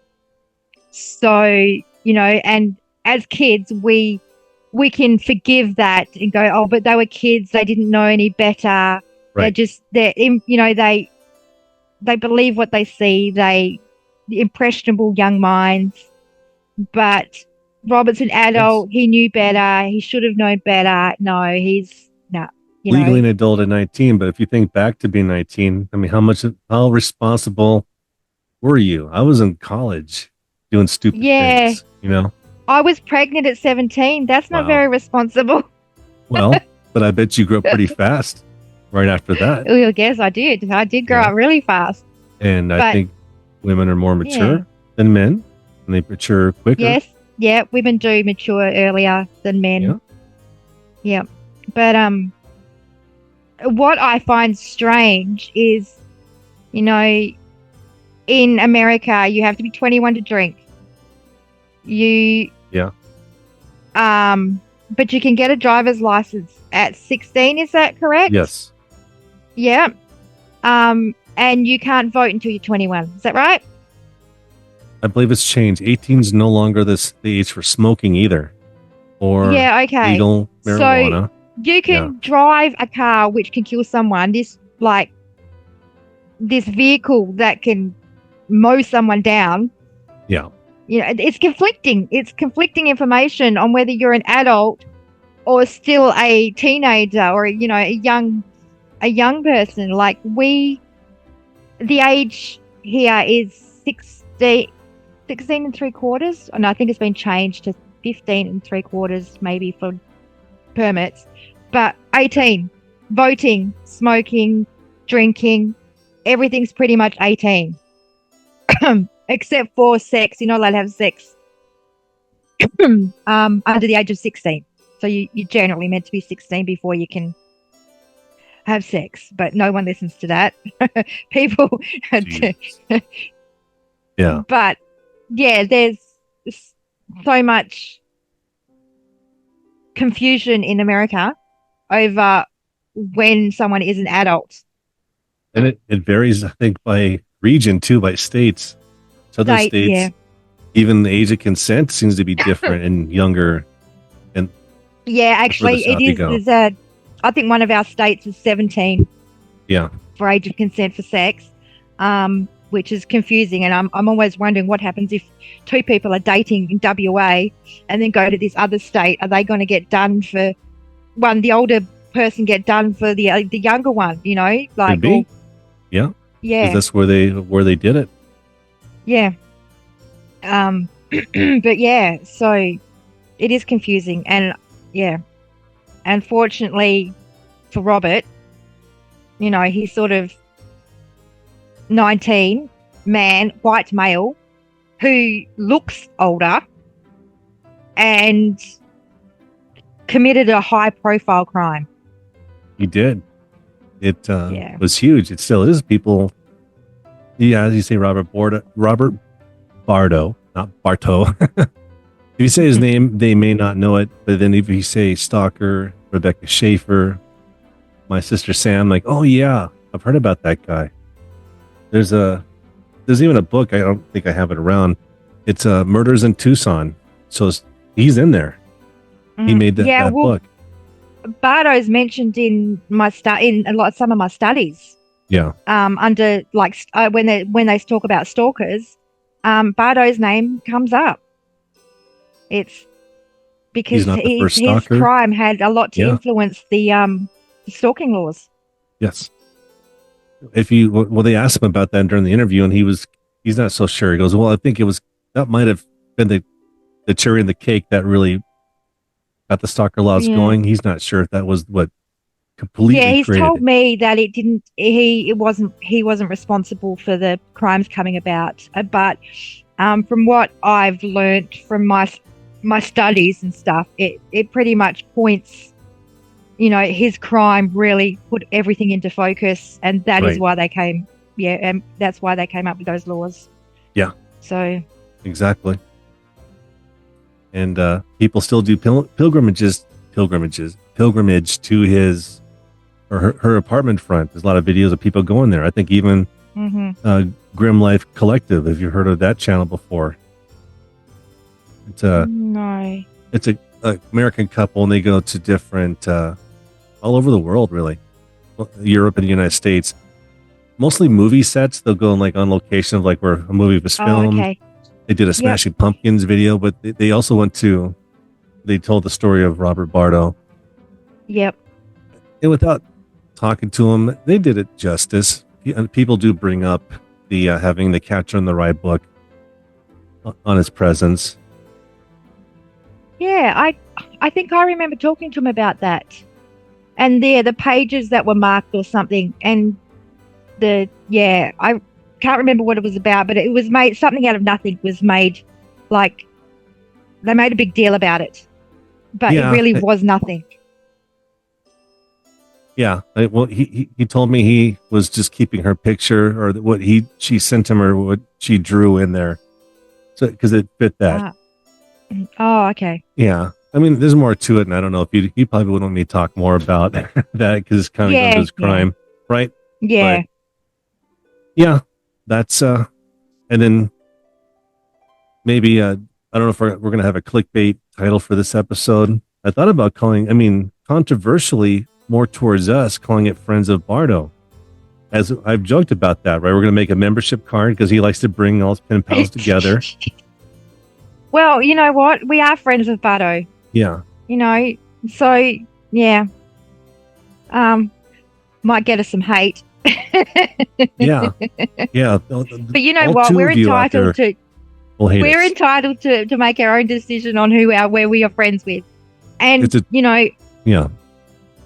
B: So, and as kids, we can forgive that and go, oh, but they were kids, they didn't know any better. Right. They believe what they see. They impressionable young minds. But Robert's an adult.
A: Yes.
B: He knew better. He should have known better. No, he's no. You
A: Legally an
B: know.
A: adult at 19, but if you think back to being 19, I mean, how responsible were you? I was in college doing stupid
B: Yeah,
A: things, you know?
B: I was pregnant at 17. That's not
A: Wow.
B: very responsible.
A: Well, but I bet you grew up pretty fast right after that.
B: I guess I did. I did grow
A: Yeah.
B: up really fast.
A: And I
B: But
A: think women are more mature
B: yeah.
A: than men, and they mature quicker.
B: Yes. Yeah. Women do mature earlier than men.
A: Yeah.
B: Yeah. But what I find strange is, you know, in America you have to be 21 to drink. You
A: Yeah.
B: but you can get a driver's license at 16, is that correct?
A: Yes.
B: Yeah. And you can't vote until you're 21. Is that right?
A: I believe it's changed. 18 is no longer the age for smoking either, or
B: Yeah, okay.
A: legal marijuana.
B: So you can drive a car which can kill someone. This vehicle that can mow someone down.
A: Yeah.
B: You know, it's conflicting. It's conflicting information on whether you're an adult or still a teenager or, you know, a young person. Like the age here is 16 and 3/4. And I think it's been changed to 15 and 3/4 maybe for permits. But 18, voting, smoking, drinking, everything's pretty much 18. Except for sex. You're not allowed to have sex under the age of 16. So you're generally meant to be 16 before you can have sex. But no one listens to that. People.
A: Yeah.
B: But yeah, there's so much confusion in America over when someone is an adult.
A: And it varies, I think, by region too, by states. Southern states,
B: yeah.
A: Even the age of consent seems to be different and younger. And
B: yeah, actually, it is. I think one of our states is 17.
A: Yeah.
B: For age of consent for sex, which is confusing, and I'm always wondering what happens if two people are dating in WA and then go to this other state. Are they going to get done for one? The older person get done for the younger one? You know, like
A: yeah.
B: Yeah.
A: That's where they did it.
B: Yeah. But yeah, so it is confusing. And yeah, unfortunately for Robert, you know, he's sort of 19, man, white male, who looks older and committed a high profile crime.
A: He did. It was huge. It still is. People, as you say, Robert Bardo, not Barto. If you say his name, they may not know it. But then if you say Stalker, Rebecca Schaefer, my sister Sam, like, oh yeah, I've heard about that guy. There's even a book. I don't think I have it around. It's Murders in Tucson. So he's in there. He made that book.
B: Bardo's mentioned in some of my studies.
A: Yeah.
B: Under when they talk about stalkers, Bardo's name comes up. It's because his crime had a lot to influence the stalking laws.
A: Yes. They asked him about that during the interview, and he's not so sure. He goes, well, I think that might have been the cherry in the cake that really got the stalker laws going. He's not sure if that was what completely
B: he's
A: created
B: told me that it didn't. He wasn't responsible for the crimes coming about. But from what I've learned from my studies and stuff, it pretty much points. You know, his crime really put everything into focus, and that is why they came. Yeah, and that's why they came up with those laws.
A: Yeah.
B: So.
A: Exactly. And people still do pilgrimage to his or her apartment front. There's a lot of videos of people going there. I think even Grim Life Collective. Have you heard of that channel before? It's
B: no.
A: It's a American couple, and they go to different all over the world, really, Europe and the United States. Mostly movie sets. They'll go on location of where a movie was filmed.
B: Okay.
A: They did a
B: Yep.
A: Smashing Pumpkins video, but they also they told the story of Robert Bardo.
B: Yep.
A: And without talking to him, they did it justice. People do bring up the having the Catcher in the Rye book on his presence.
B: Yeah, I think I remember talking to him about that. And the pages that were marked or something. And I can't remember what it was about, but it was made, something out of nothing was made, like, they made a big deal about it. But it really was nothing.
A: Yeah. Well, he told me he was just keeping her picture or what she sent him or what she drew in there. So, because it fit that.
B: Oh, okay.
A: Yeah. I mean, there's more to it, and I don't know if you probably wouldn't want me to talk more about that because it's kind of going to his crime, right?
B: Yeah.
A: But, yeah, that's and then maybe I don't know if we're going to have a clickbait title for this episode. I thought about controversially more towards us, calling it Friends of Bardo. As I've joked about that, right? We're going to make a membership card because he likes to bring all his pen pals together.
B: Well, you know what? We are friends with Bardo.
A: Yeah.
B: You know, so yeah. Might get us some hate.
A: Yeah. Yeah.
B: But you know what? We're entitled to make our own decision on where we are friends with. And
A: yeah.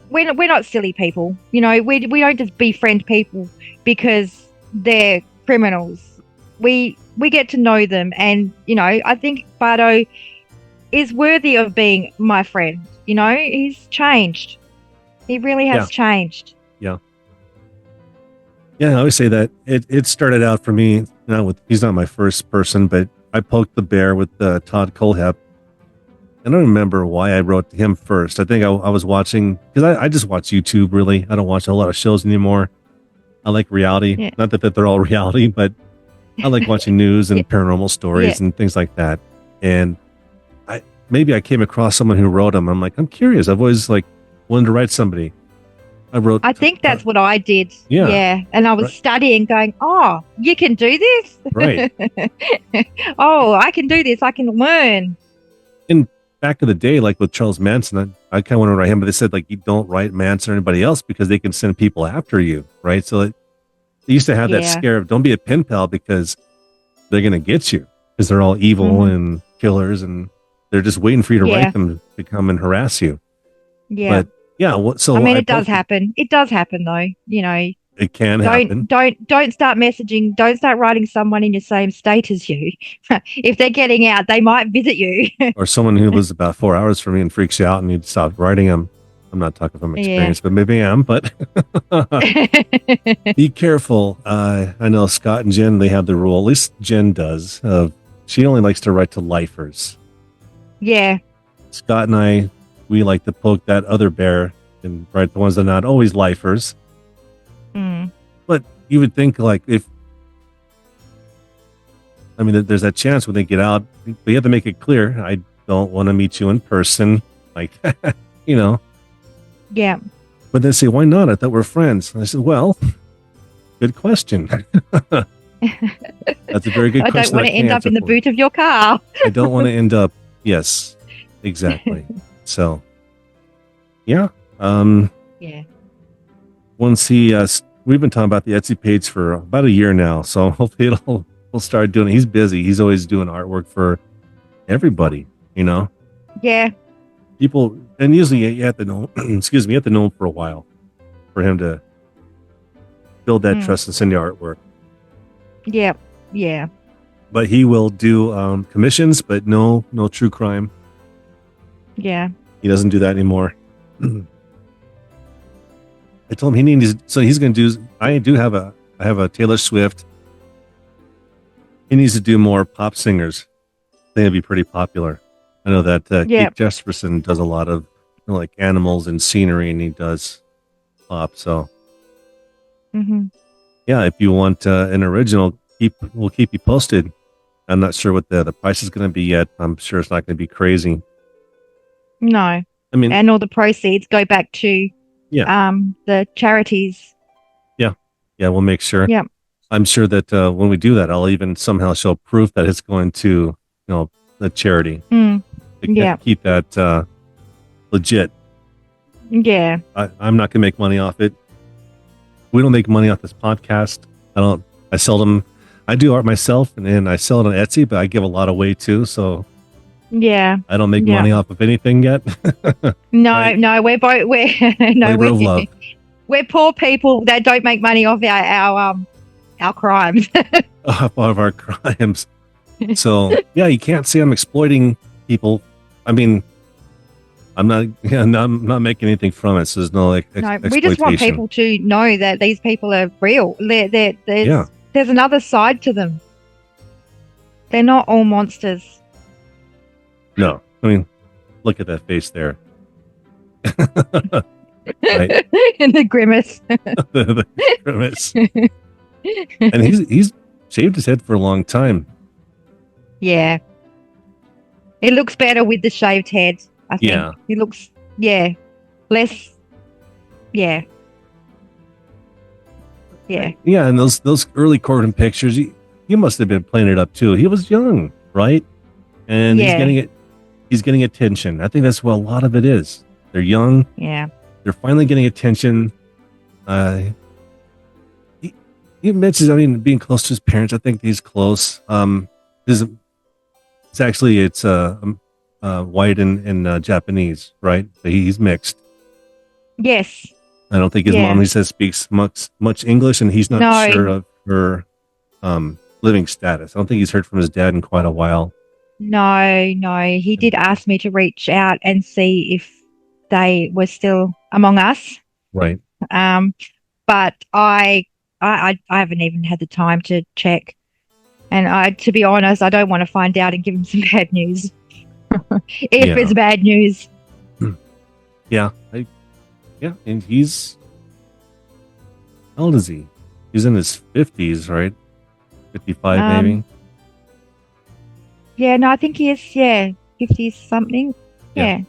B: We're not silly people. You know, we don't just befriend people because they're criminals. We get to know them, and I think Bardo is worthy of being my friend. He's changed. He really has changed.
A: Yeah. Yeah, I always say that it started out for me. He's not my first person, but I poked the bear with Todd Colehep. I don't remember why I wrote to him first. I think I was watching because I just watch YouTube. Really, I don't watch a lot of shows anymore. I like reality. Yeah. Not that they're all reality, but I like watching news and paranormal stories and things like that. And maybe I came across someone who wrote them. I'm like, I'm curious. I've always wanted to write somebody. I think
B: that's what I did.
A: Yeah.
B: Yeah. And I was studying going, oh, you can do this?
A: Right.
B: Oh, I can do this. I can learn.
A: And back in the day, like with Charles Manson, I kind of want to write him, but they said you don't write Manson or anybody else because they can send people after you. Right. So they used to have that scare of don't be a pen pal because they're going to get you because they're all evil and killers and they're just waiting for you to write them to come and harass you.
B: Yeah.
A: But yeah.
B: It does happen. It does happen though.
A: It can happen.
B: Don't start messaging. Don't start writing someone in your same state as you. If they're getting out, they might visit you.
A: Or someone who lives about 4 hours from me and freaks you out and you stop writing them. I'm not talking from experience, but maybe I am. But be careful. I know Scott and Jen, they have the rule. At least Jen does. She only likes to write to lifers.
B: Yeah.
A: Scott and we like to poke that other bear and write the ones that are not always lifers. But you would think there's that chance when they get out, but you have to make it clear. I don't want to meet you in person.
B: Yeah.
A: But they say, why not? I thought we're friends. And I said, well, good question. That's a very good question.
B: I don't want to end up in the boot of your car.
A: I don't want to end up. Yes, exactly. So, yeah.
B: Yeah.
A: Once we've been talking about the Etsy page for about a year now. So hopefully we'll start doing it. He's busy. He's always doing artwork for everybody,
B: Yeah.
A: People, and usually you have to know, you have to know him for a while for him to build that trust and send you artwork.
B: Yeah. Yeah.
A: But he will do commissions, but no true crime.
B: Yeah.
A: He doesn't do that anymore. I told him he needs, so he's going to do, I have a Taylor Swift. He needs to do more pop singers. I think it'd be pretty popular. I know that Kate Jesperson does a lot of animals and scenery, and he does pop. So, yeah, if you want an original, we'll keep you posted. I'm not sure what the price is going to be yet. I'm sure it's not going to be crazy.
B: No, and all the proceeds go back to the charities.
A: Yeah, we'll make sure.
B: Yeah.
A: I'm sure that when we do that, I'll even somehow show proof that it's going to, the charity to keep that legit.
B: Yeah.
A: I'm not going to make money off it. We don't make money off this podcast. I do art myself and I sell it on Etsy, but I give a lot away too. So
B: yeah,
A: I don't make money off of anything yet.
B: No,
A: right?
B: no, we're both,
A: Labor of love.
B: We're poor people that don't make money off our crimes.
A: Off of our crimes. So yeah, you can't say I'm exploiting people. I mean, I'm not making anything from it. So there's no exploitation.
B: We just want people to know that these people are real. There's another side to them. They're not all monsters.
A: No, I mean, look at that face there. Right.
B: And the grimace.
A: the grimace. And he's shaved his head for a long time.
B: Yeah. It looks better with the shaved head, I think.
A: Yeah.
B: It looks, less, yeah. Yeah.
A: Yeah, and those early Corbin pictures, he must have been playing it up too. He was young, right? And he's getting attention. I think that's what a lot of it is. They're young.
B: Yeah.
A: They're finally getting attention. He mentions, being close to his parents. I think he's close. It's white and Japanese, right? He's mixed.
B: Yes.
A: I don't think his mom, he says, speaks much English, and he's not sure of her living status. I don't think he's heard from his dad in quite a while.
B: No. He did ask me to reach out and see if they were still among us.
A: Right.
B: But I haven't even had the time to check. And to be honest, I don't want to find out and give him some bad news. If it's bad news.
A: Yeah. And he's, how old is he? He's in his 50s, right? 55 maybe?
B: Yeah, no, I think he is, 50 something. Yeah.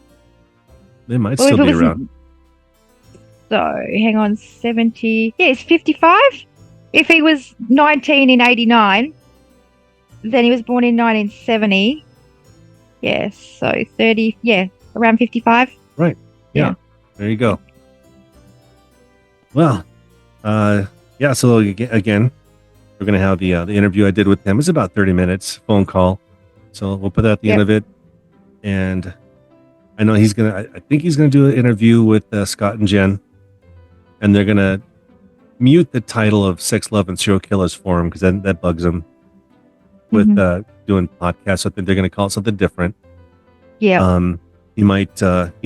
A: They might still be around.
B: So, hang on, 70. Yeah, he's 55. If he was 19 in 89, then he was born in 1970. Yeah, so 30, around 55.
A: Right. Yeah. There you go. Well, so again, we're going to have the interview I did with him. It's about 30 minutes, phone call. So we'll put that at the end of it. And I know I think he's going to do an interview with Scott and Jen. And they're going to mute the title of Sex, Love, and Serial Killers for him because that bugs him with doing podcasts. I think they're going to call it something different. Yeah. He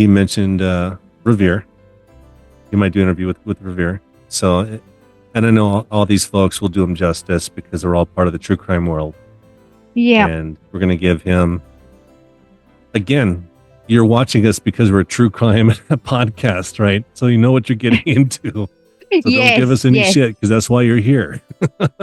A: mentioned Revere. He might do an interview with Revere. So, and I know all these folks will do him justice because they're all part of the true crime world. Yeah. And we're going to give him, again, you're watching us because we're a true crime podcast, right? So you know what you're getting into. So don't give us any shit because that's why you're here.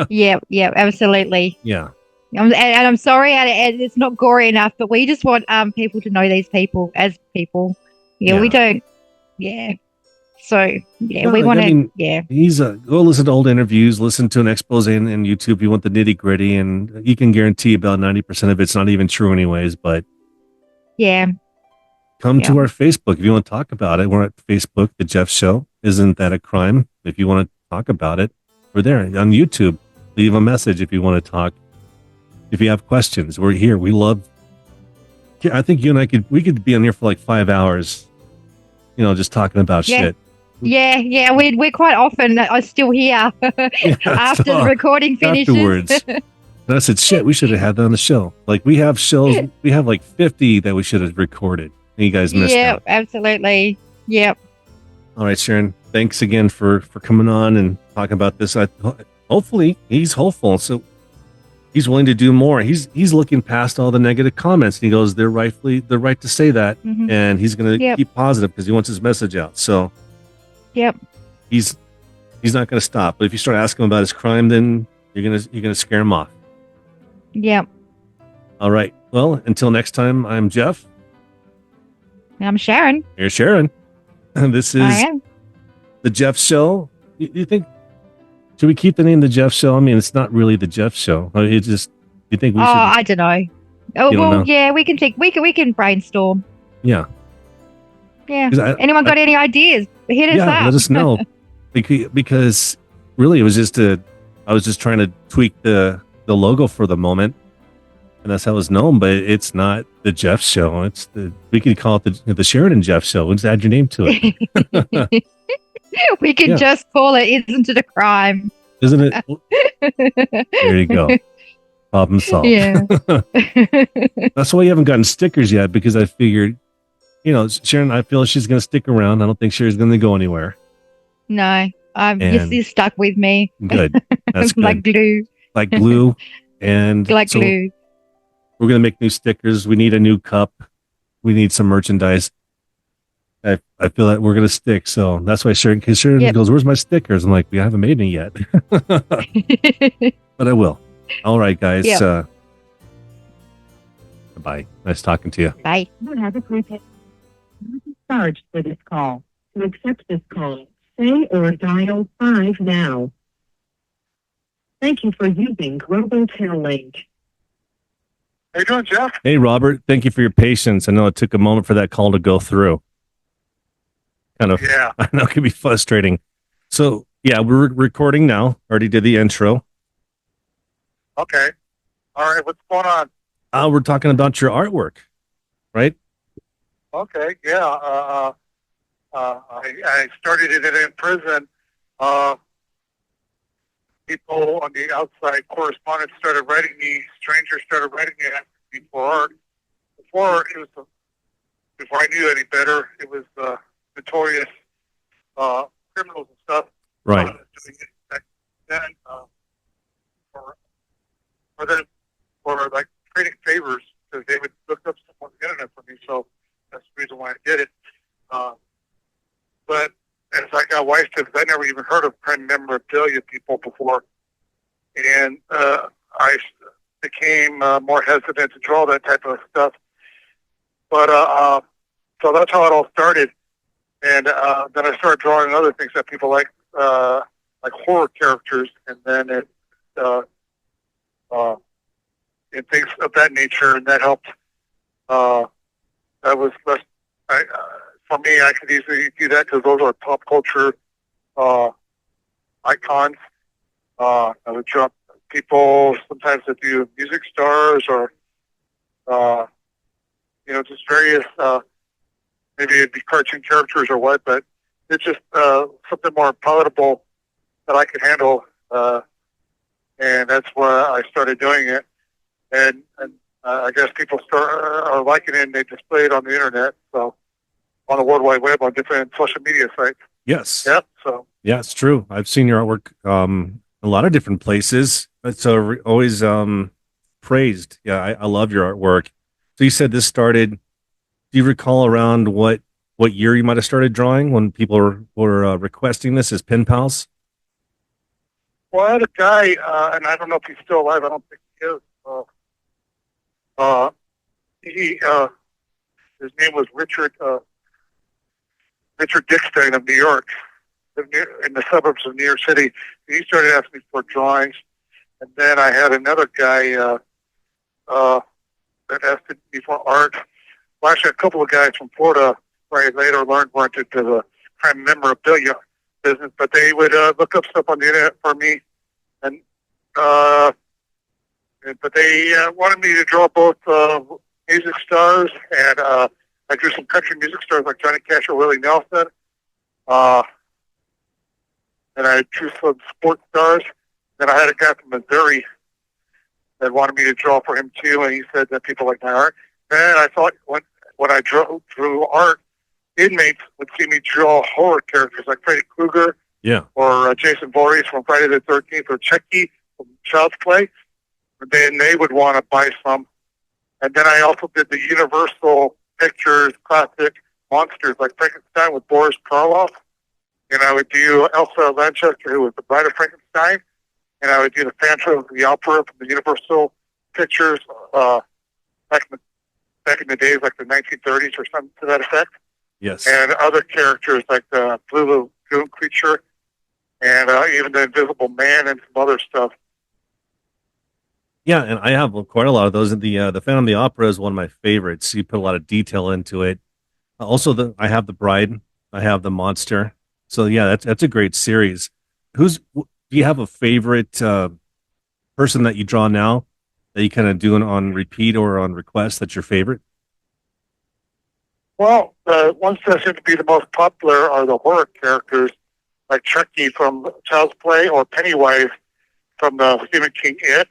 B: Yeah, absolutely.
A: Yeah.
B: And I'm sorry, and it's not gory enough, but we just want people to know these people as people. Yeah. We don't. Yeah. So we want to. Yeah.
A: He's go listen to old interviews, listen to an expose in YouTube. If you want the nitty gritty, and you can guarantee about 90% of it's not even true, anyways. But come to our Facebook if you want to talk about it. We're at Facebook, The Jeff Show. Isn't that a crime? If you want to talk about it, we're there on YouTube. Leave a message if you want to talk. If you have questions, we're here. We love. I think you and I could be on here for like 5 hours, just talking about shit.
B: Yeah. We're quite often still here after the recording finishes.
A: Afterwards, and I said, shit, we should have had that on the show. Like we have shows, we have like 50 that we should have recorded. And you guys missed out.
B: Yeah, absolutely. Yep.
A: All right, Sharon. Thanks again for coming on and talking about this. Hopefully, he's hopeful. So. He's willing to do more. He's looking past all the negative comments. And he goes, they're right to say that. And he's going to keep positive because he wants his message out. So he's not going to stop. But if you start asking him about his crime, then you're going to scare him off.
B: Yep.
A: All right. Well, until next time, I'm Jeff.
B: I'm Sharon.
A: You're Sharon. And this is The Jeff Show. You think Should we keep the name The Jeff Show? I mean, it's not really The Jeff Show. It's just, you think we should?
B: I don't know. Oh, well, yeah, we can think. We can brainstorm.
A: Yeah.
B: Yeah. Anyone got any ideas? Hit us up.
A: Let us know. Because really, it was just I was just trying to tweak the logo for the moment, and that's how it's known. But it's not The Jeff Show. We could call it the Sharon and Jeff Show. Let's add your name to it.
B: We can just call it "Isn't It a Crime?"
A: Isn't it? There you go. Problem solved.
B: Yeah.
A: That's why you haven't gotten stickers yet, because I figured, Sharon, I feel she's going to stick around. I don't think Sharon's going to go anywhere.
B: No, you're stuck with me.
A: Good. That's good.
B: Like glue.
A: Like glue. And
B: like glue.
A: We're going to make new stickers. We need a new cup. We need some merchandise. I feel that we're going to stick. So that's why Sharon goes, "Where's my stickers?" I'm like, "We haven't made any yet." But I will. All right, guys.
B: Yep.
A: Bye. Nice talking to you.
B: Bye.
C: You have a prepaid charge for this call. To accept this call, say or dial 5 now. Thank you for using Global Link.
D: How you doing, Jeff?
A: Hey, Robert. Thank you for your patience. I know it took a moment for that call to go through.
D: Yeah.
A: I know it can be frustrating. So, yeah, we're recording now. Already did the intro.
D: Okay. All right. What's going on?
A: We're talking about your artwork, right?
D: Okay. Yeah. I started it in prison. People on the outside correspondents started writing me. Strangers started writing me for art. Before I knew any better, it was notorious criminals and stuff.
A: Right.
D: Doing it back then, for like trading favors, because they would look up stuff on the internet for me. So that's the reason why I did it. But as I got wise to it, I never even heard of prime memorabilia people before, and I became more hesitant to draw that type of stuff. But so that's how it all started. And then I started drawing other things that people like horror characters, and then and things of that nature, and that helped. That was less. For me, I could easily do that because those are pop culture icons. I would draw people sometimes that do music stars or just various. Maybe it'd be cartoon characters or what, but it's just something more palatable that I could handle, and that's why I started doing it. And I guess people are liking it, and they display it on the internet, so on the World Wide Web, on different social media sites.
A: Yes.
D: Yep. So
A: yeah, it's true. I've seen your artwork a lot of different places. It's always praised. Yeah, I love your artwork. So you said this started. Do you recall around what year you might have started drawing when people were requesting this as pen pals?
D: Well, I had a guy, and I don't know if he's still alive. I don't think he is. His name was Richard Dickstein of New York, in the suburbs of New York City. He started asking me for drawings, and then I had another guy that asked me for art. Well, actually, a couple of guys from Florida, where I later learned weren't into the prime memorabilia business, but they would look up stuff on the internet for me, and but they wanted me to draw both music stars, and I drew some country music stars like Johnny Cash or Willie Nelson, and I drew some sports stars. Then I had a guy from Missouri that wanted me to draw for him too, and he said that people like my art. And I thought when I drew art, inmates would see me draw horror characters like Freddy Krueger, or Jason Voorhees from Friday the 13th, or Chucky from Child's Play. Then they would want to buy some. And then I also did the Universal Pictures classic monsters like Frankenstein with Boris Karloff. And I would do Elsa Lanchester, who was the Bride of Frankenstein. And I would do the Phantom of the Opera from the Universal Pictures back in the days, like the 1930s or something to that effect.
A: Yes.
D: And other characters like the Blue Lagoon creature and even The Invisible Man and some other stuff.
A: Yeah, and I have quite a lot of those. The Phantom of the Opera is one of my favorites. You put a lot of detail into it. Also, I have the Bride, I have the Monster. So yeah, that's a great series. Do you have a favorite person that you draw now that you kind of do on repeat or on request? That's your favorite?
D: Well, the ones that seem to be the most popular are the horror characters, like Chucky from Child's Play or Pennywise from the Stephen King It.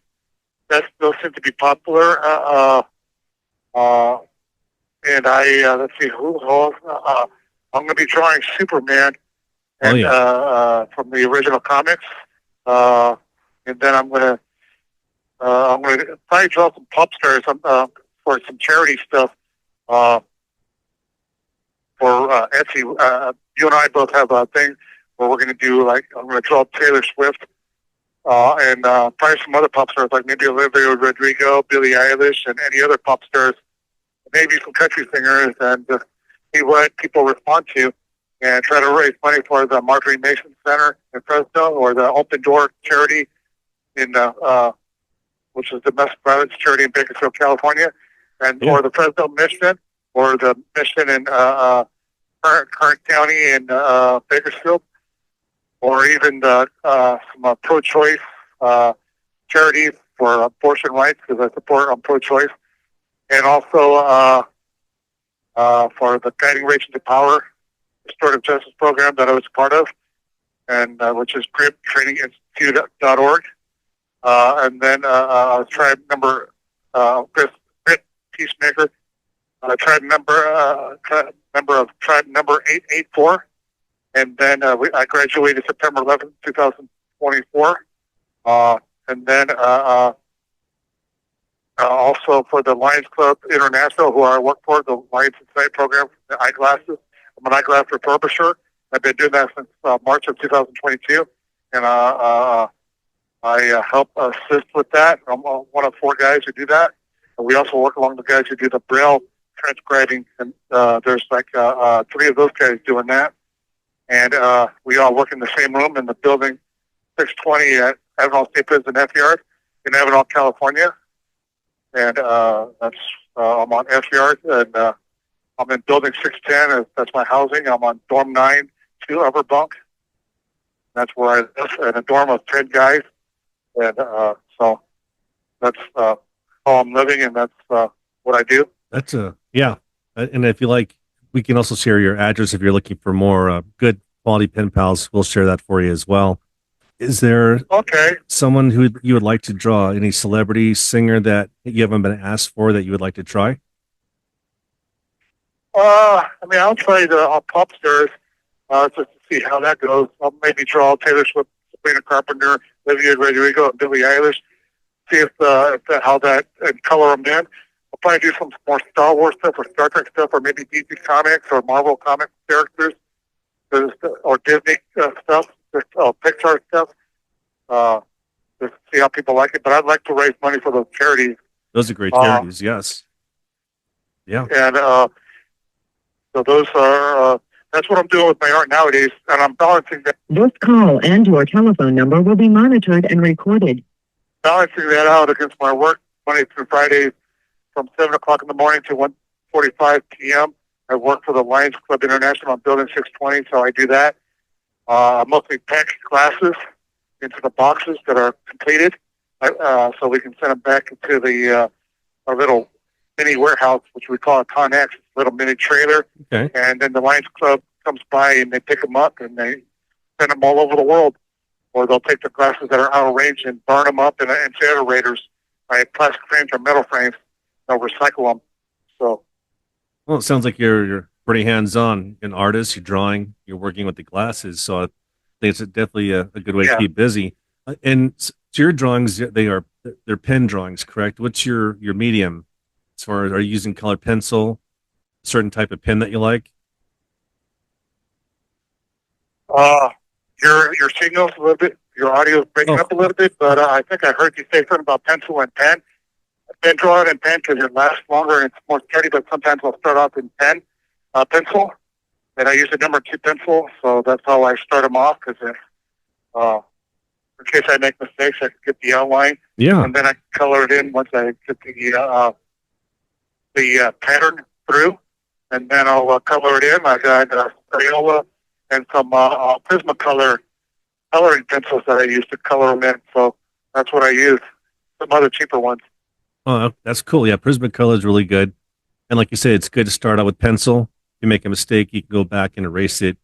D: Those seem to be popular. And let's see, who else? I'm going to be drawing Superman and, from the original comics. And then I'm going to probably draw some pop stars for some charity stuff. For Etsy, you and I both have a thing where we're going to do, like, I'm going to draw Taylor Swift and probably some other pop stars, like maybe Olivia Rodrigo, Billie Eilish, and any other pop stars, maybe some country singers, and just see what people respond to, and try to raise money for the Marjoree Mission Center in Fresno, or the Open Door charity in which is domestic violence charity in Bakersfield, California, and or the Fresno Mission, or the mission in Kern County in Bakersfield, or even some pro-choice charities for abortion rights, because I support pro-choice, and also for the Guiding Region to Power Restorative Justice Program that I was part of, and which is griptraininginstitute.org. And then tribe member Grit Peacemaker, tribe member of tribe number 884, and then I graduated September 11th, 2024, and then also for the Lions Club International, who I work for, the Lions Insight program, the eyeglasses. I'm an eyeglass refurbisher. I've been doing that since March of 2022, and I help assist with that. I'm one of 4 guys who do that. And we also work along the guys who do the Braille transcribing, and there's like 3 of those guys doing that. And we all work in the same room in the building 620 at Avenal State Prison F Yard in Avenal, California. And that's I'm on F Yard, and I'm in building 610. That's my housing. I'm on dorm 9, 2 upper bunk. That's where I live, in a dorm of 10 guys. And so that's how I'm living, and that's what I do.
A: That's yeah. And if you like, we can also share your address if you're looking for more good quality pen pals. We'll share that for you as well. Is there someone who you would like to draw? Any celebrity singer that you haven't been asked for that you would like to try?
D: I mean, I'll try the pop stars just to see how that goes. I'll maybe draw Taylor Swift, Sabrina Carpenter, Olivia Rodrigo, and Billie Eilish. See if how that, and color them in. I'll probably do some more Star Wars stuff or Star Trek stuff, or maybe DC Comics or Marvel comic characters, or Disney stuff, Pixar stuff. Just see how people like it. But I'd like to raise money for those charities.
A: Those are great charities, yes. Yeah.
D: And so those are, that's what I'm doing with my art nowadays, and I'm balancing that.
C: This call and your telephone number will be monitored and recorded.
D: Balancing that out against my work Monday through Friday from 7 o'clock in the morning to 1:45 p.m. I work for the Lions Club International on Building 620, so I do that. I mostly pack glasses into the boxes that are completed, so we can send them back into the our little mini warehouse, which we call a Connex, little mini trailer.
A: Okay.
D: And then the Lions Club comes by and they pick them up and they send them all over the world. Or they'll take the glasses that are out of range and burn them up in incinerators, like plastic frames or metal frames. They'll recycle them. So,
A: well, it sounds like you're pretty hands-on, an artist. You're drawing, you're working with the glasses. So I think it's definitely a good way to keep busy. And so your drawings, they're pen drawings, correct? What's your medium? As far as, are you using colored pencil, certain type of pen that you like?
D: Your signal's a little bit, your audio's breaking up a little bit, but I think I heard you say something about pencil and pen. I've been drawing in pen because it lasts longer and it's more steady, but sometimes I'll start off in pencil, and I use a number 2 pencil, so that's how I start them off, because in case I make mistakes, I can get the outline.
A: Yeah.
D: And then I color it in once I get the pattern through. And then I'll color it in. I got Crayola and some Prismacolor coloring pencils that I use to color them in. So that's what I use. Some other cheaper ones.
A: Oh, that's cool. Yeah, Prismacolor is really good. And like you said, it's good to start out with pencil. If you make a mistake, you can go back and erase it,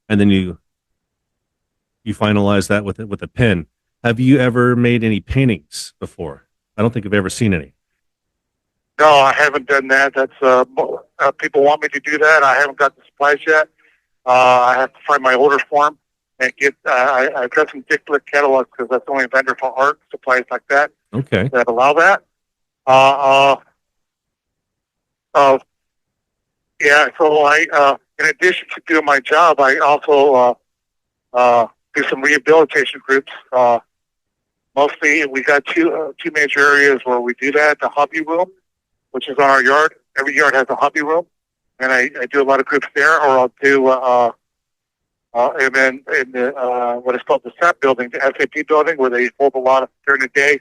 A: and then you finalize that with a pen. Have you ever made any paintings before? I don't think I've ever seen any.
D: No, I haven't done that. That's people want me to do that. I haven't got the supplies yet. I have to find my order form and get. I've got some Dick Blick catalogs because that's the only vendor for art supplies like that
A: Okay.
D: that allow that. Yeah. So in addition to doing my job, I also do some rehabilitation groups. Mostly, we got two major areas where we do that. The hobby room, which is on our yard. Every yard has a hobby room, and I do a lot of groups there. Or I'll do, and then in the what is called the SAP building, the SAP building, where they hold a lot of during the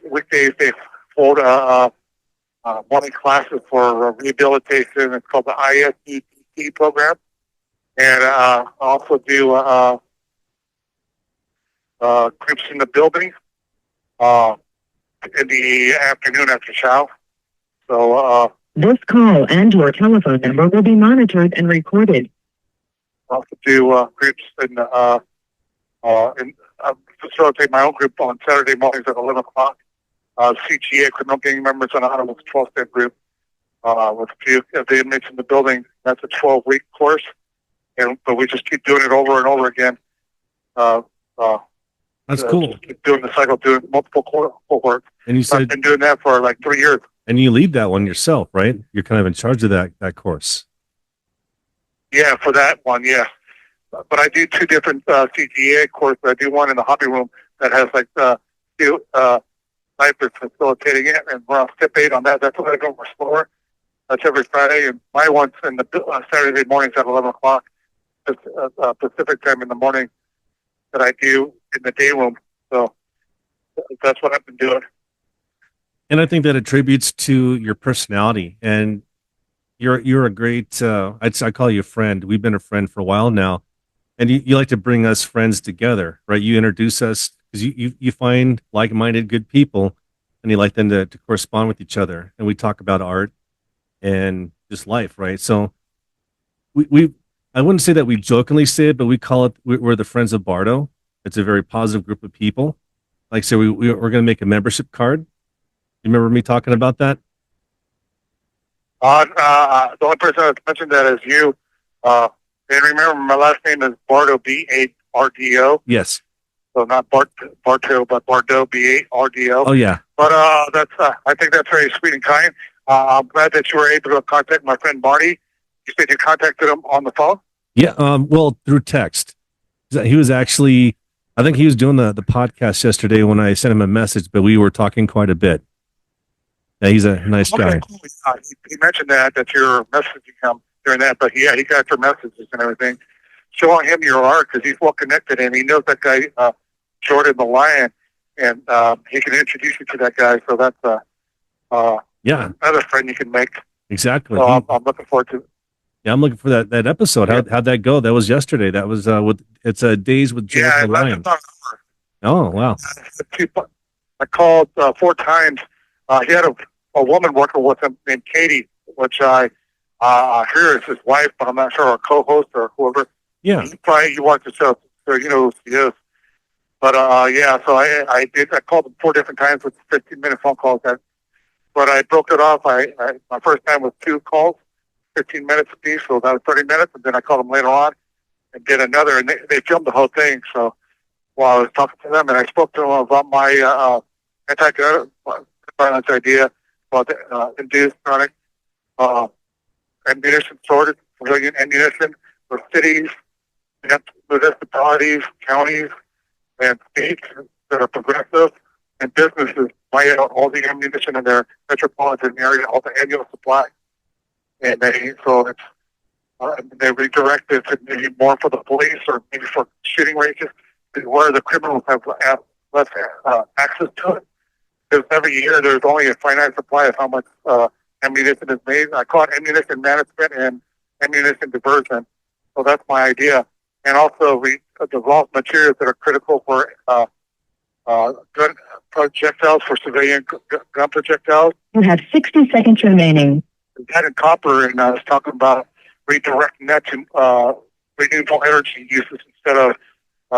D: weekdays they hold morning classes for rehabilitation. It's called the ISDPT program, and I also do groups in the building in the afternoon after chow. So
C: this call and your telephone number will be monitored and recorded.
D: I also do groups in facilitate my own group on Saturday mornings at 11 o'clock. CGA, Criminal Gang Members Anonymous 12-step group with a few of the inmates in the building. That's a 12-week course, but we just keep doing it over and over again.
A: That's cool.
D: Just keep doing the cycle, doing multiple cohorts.
A: And you said
D: I've been doing that for like 3 years.
A: And you lead that one yourself, right? You're kind of in charge of that course.
D: Yeah, for that one, yeah. But I do two different CGA courses. I do one in the hobby room that has like two snipers facilitating it, and we're on step 8 on that. That's what I go for slower. That's every Friday, and my one's in the Saturday mornings at 11 o'clock Pacific time in the morning that I do in the day room. So that's what I've been doing.
A: And I think that attributes to your personality, and you're a great. I call you a friend. We've been a friend for a while now, and you like to bring us friends together, right? You introduce us because you find like-minded, good people, and you like them to correspond with each other, and we talk about art and just life, right? So we I wouldn't say that we jokingly say it, but we call it we're the friends of Bardo. It's a very positive group of people. Like so, we're going to make a membership card. You remember me talking about that?
D: The only person that's mentioned that is you. And remember, my last name is Bardo, B-A-R-D-O.
A: Yes.
D: So not Barto, but Bardo, B-A-R-D-O.
A: Oh, yeah.
D: But that's I think that's very sweet and kind. I'm glad that you were able to contact my friend Marty. You said you contacted him on the phone?
A: Yeah, well, through text. He was actually, I think he was doing the podcast yesterday when I sent him a message, but we were talking quite a bit. Yeah, he's a nice guy.
D: Cool. He mentioned that you're messaging him during that, but yeah, he got your messages and everything. Showing him your art because he's well connected and he knows that guy, Jordan the Lion, and he can introduce you to that guy. So that's another friend you can make.
A: Exactly.
D: So I'm looking forward to it.
A: Yeah, I'm looking for that episode. How'd that go? That was yesterday. That was Days with Jordan the Lion. Oh, wow.
D: I called 4 times. He had a woman working with him named Katie, which I hear is his wife, but I'm not sure, or co-host or whoever.
A: Yeah.
D: He watched the show, so you know who she is. But yeah, so I called him 4 different times with 15-minute phone calls. But I broke it off. My first time was 2 calls, 15 minutes apiece, so that was 30 minutes, and then I called him later on and did another, and they filmed the whole thing. So while I was talking to them, and I spoke to them about my anti-gun violence idea about induced chronic ammunition sorted, civilian ammunition for cities, municipalities, counties, and states that are progressive, and businesses buy out all the ammunition in their metropolitan area, all the annual supply. And they redirect it to maybe more for the police or maybe for shooting ranges. where the criminals have less access to it. Because every year there's only a finite supply of how much ammunition is made. I call it ammunition management and ammunition diversion. So that's my idea. And also the raw materials that are critical for gun projectiles, for civilian gun projectiles.
C: You have 60 seconds remaining.
D: That and copper, and I was talking about redirecting that to renewable energy uses instead of